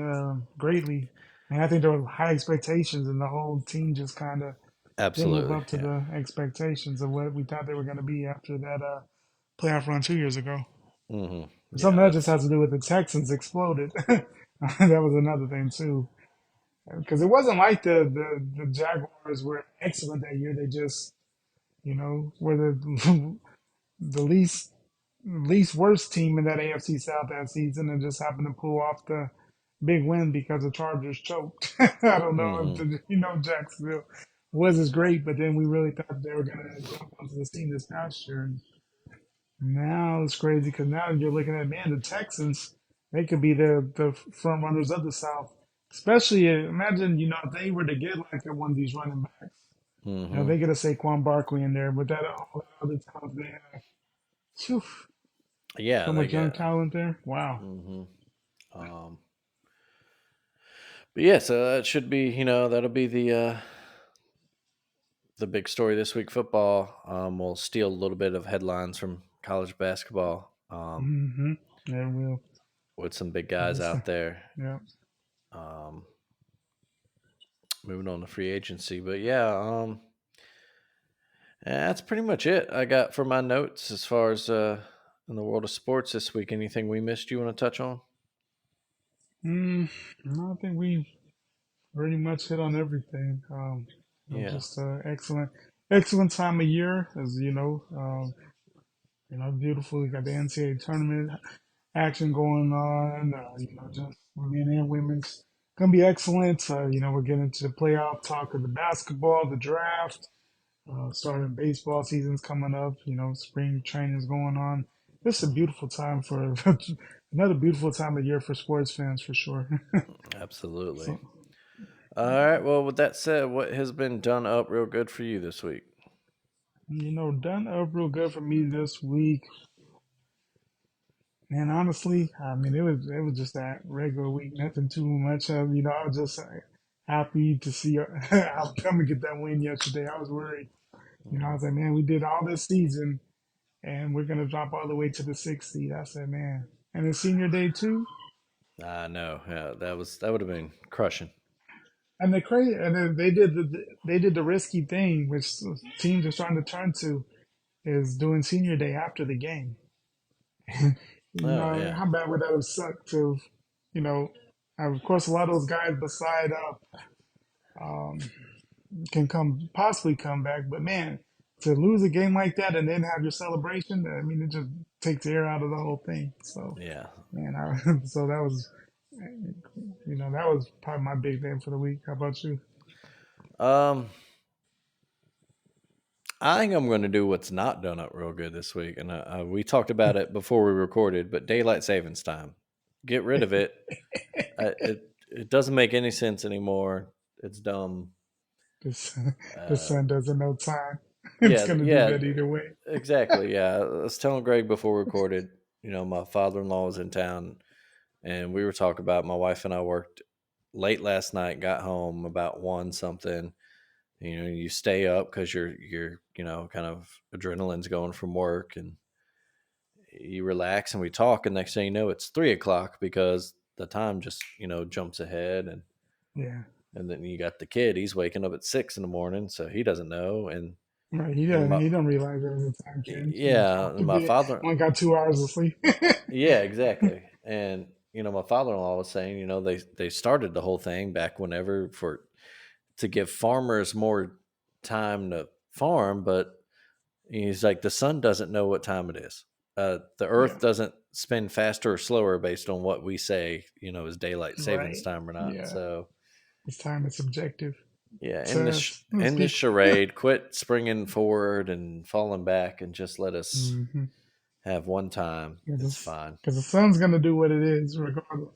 greatly. And I think there were high expectations, and the whole team just kind of didn't live absolutely, up to yeah, the expectations of what we thought they were going to be after that playoff run 2 years ago. Some yeah. of that just That's has to do with the Texans exploded. That was another thing too, because it wasn't like the Jaguars were excellent that year. They just were the the least worst team in that AFC South that season, and just happened to pull off the big win because the Chargers choked. I don't know if hmm Jacksonville was as great, but then we really thought they were gonna jump onto the scene this past year. And now it's crazy because now you're looking at, man, the Texans, they could be the front runners of the South. Especially imagine if they were to get like one of these running backs. hmm They get a Saquon Barkley in there, but that all that other talent they have. Phew, yeah, so they much young get. talent there. Wow. Hmm Um, but yeah, so that should be, that'll be the big story this week. Football. We'll steal a little bit of headlines from college basketball. Mm-hmm. Yeah, we'll. With some big I guys guess. out there. Yeah. Um, moving on to free agency, but yeah, that's pretty much it I got for my notes as far as in the world of sports this week. Anything we missed you want to touch on? No, I think we pretty much hit on everything. Yeah. Just excellent time of year, as you know. Beautiful. We got the NCAA tournament action going on. Just men and women's gonna be excellent. We're getting into the playoff talk of the basketball, the draft. Starting baseball season's coming up. Spring training's going on. This is a beautiful time for another beautiful time of year for sports fans for sure. Absolutely. So, All right. Well, with that said, what has been done up real good for you this week? done up real good for me this week. Man, honestly, I mean, it was just that regular week, nothing too much. I was just happy to see Alabama get that win yesterday. I was worried. I Mhm. was like, man, we did all this season, and we're gonna drop all the way to the sixth seed. I said, man, and then senior day too. I know. Yeah, that would have been crushing. And then they did the risky thing, which teams are starting to turn to, is doing senior day after the game. Oh yeah, How bad would that have sucked to, you know, of course, a lot of those guys beside um, can possibly come back, but man, to lose a game like that and then have your celebration, I mean, it just takes the air out of the whole thing. So, yeah. man, so that was, that was probably my big thing for the week. How about you? Um, I think I'm going to do what's not done up real good this week, and we talked about it before we recorded. But daylight savings time, get rid of it. It doesn't make any sense anymore. It's dumb. This, the Uh, sun doesn't know time. It's yeah, gonna do yeah, that either way. exactly. Yeah, I was telling Greg before we recorded. My father-in-law was in town, and we were talking about my wife and I worked late last night. Got home about one something. You stay up because you're kind of adrenaline's going from work, and you relax and we talk, and next thing you know it's 3 o'clock because the time just jumps ahead. Yeah, And then you got the kid, he's waking up at 6 in the morning, so he doesn't know. And right. and my He don't realize there's a time change. He just yeah went to my bed. father Only got 2 hours of sleep. yeah, exactly. And my father-in-law was saying, they started the whole thing back whenever for to give farmers more time to farm, but he's like, the sun doesn't know what time it is. The Yeah, earth doesn't spin faster or slower based on what we say, is daylight savings right. time or not. Yeah, So this time is subjective. Yeah, Test. Let's in this get. charade, quit springing forward and falling back, and just let us Mm-hmm. have one time. It's Because fine. the sun's gonna do what it is regardless.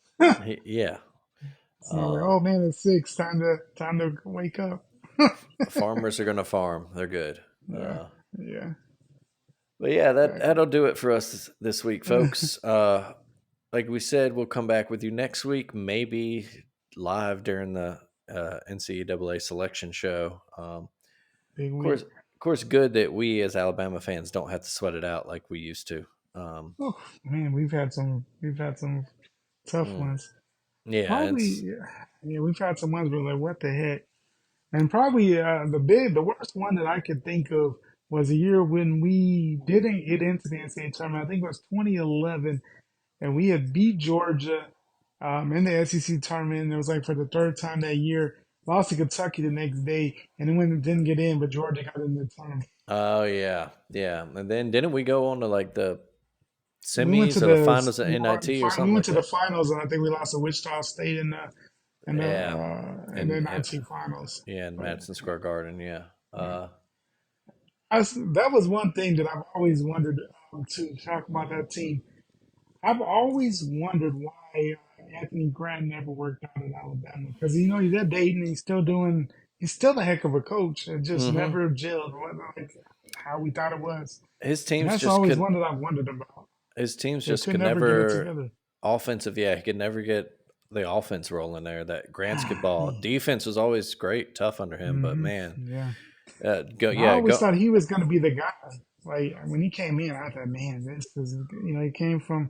Yeah. So like, Uh, oh man, it's 6. Time to wake up. Farmers are gonna farm. They're good. Yeah, yeah, But yeah, exactly. that'll do it for us this week, folks. Like we said, we'll come back with you next week, maybe live during the NCAA selection show. Big week. Of course, good that we as Alabama fans don't have to sweat it out like we used to. Um, Oh man, we've had some tough mm, ones. yeah, Probably, it's yeah, we've had some ones where like, what the heck? And probably the worst one that I could think of was a year when we didn't get into the NCAA tournament. I think it was 2011, and we had beat Georgia in the SEC tournament. And it was like for the third time that year. Lost to Kentucky the next day, and then when didn't get in, but Georgia got in the tournament. oh yeah. And then didn't we go on to like the We went to semis or the the finals at NIT or we something went like to the that? finals, and I think we lost to Wichita State Yeah, in the and NIT finals. yeah, in But Madison Square Garden. Yeah. yeah. That was one thing that I've always wondered to talk about that team. I've always wondered why Anthony Grant never worked out at Alabama because you know he's at Dayton, he's still a heck of a coach. It just Mm-hmm. never gelled like how we thought it was, His and teams that's just always could. one that I've wondered about. His teams They just could could never get it never together. offensive. Yeah, he could never get the offense rolling there. That Grant's good ball. Defense was always great, tough under him. But Hmm. man, Yeah. go And I yeah always go. thought he was going to be the guy. Like when he came in, I thought, man, this is, you know, he came from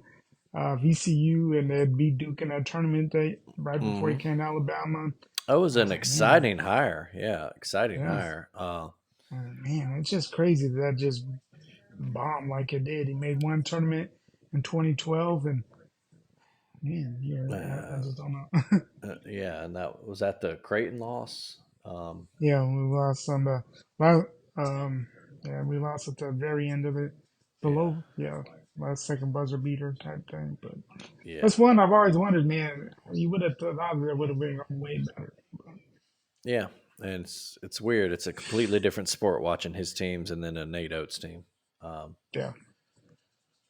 VCU and they beat Duke in that tournament day right before he Mm-hmm. came to Alabama. That was I was an like, man, exciting hire. Yeah, exciting yeah, hire. man, it's just crazy that just bombed like it did. He made one tournament in 2012, and man, yeah, I Uh, just don't know. yeah, and that was at the Creighton loss. Yeah, we lost on the, la- um, yeah, we lost at the very end of it. The Yeah, low, yeah, last second buzzer beater type thing, but. yeah, That's one I've always wondered, man. You would have thought that would have been way better. yeah. And it's weird. It's a completely different sport watching his teams and then a Nate Oates team. Um, Yeah,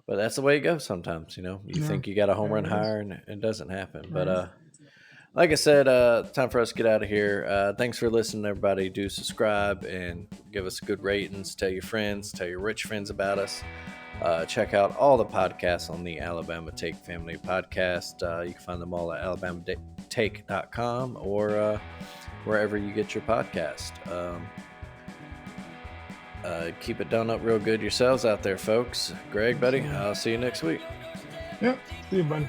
but that's the way it goes sometimes. You know, you yeah, think you got a home yeah, run it is. hire and it doesn't happen. But Right. like I said, time for us to get out of here. Thanks for listening, everybody. Do subscribe and give us good ratings. Tell your friends, tell your rich friends about us. Check out all the podcasts on the Alabama Take Family Podcast. You can find them all at alabamatake.com or wherever you get your podcast. Keep it done up real good yourselves out there, folks. Greg, buddy, So, I'll see you next week. yeah, see you, buddy.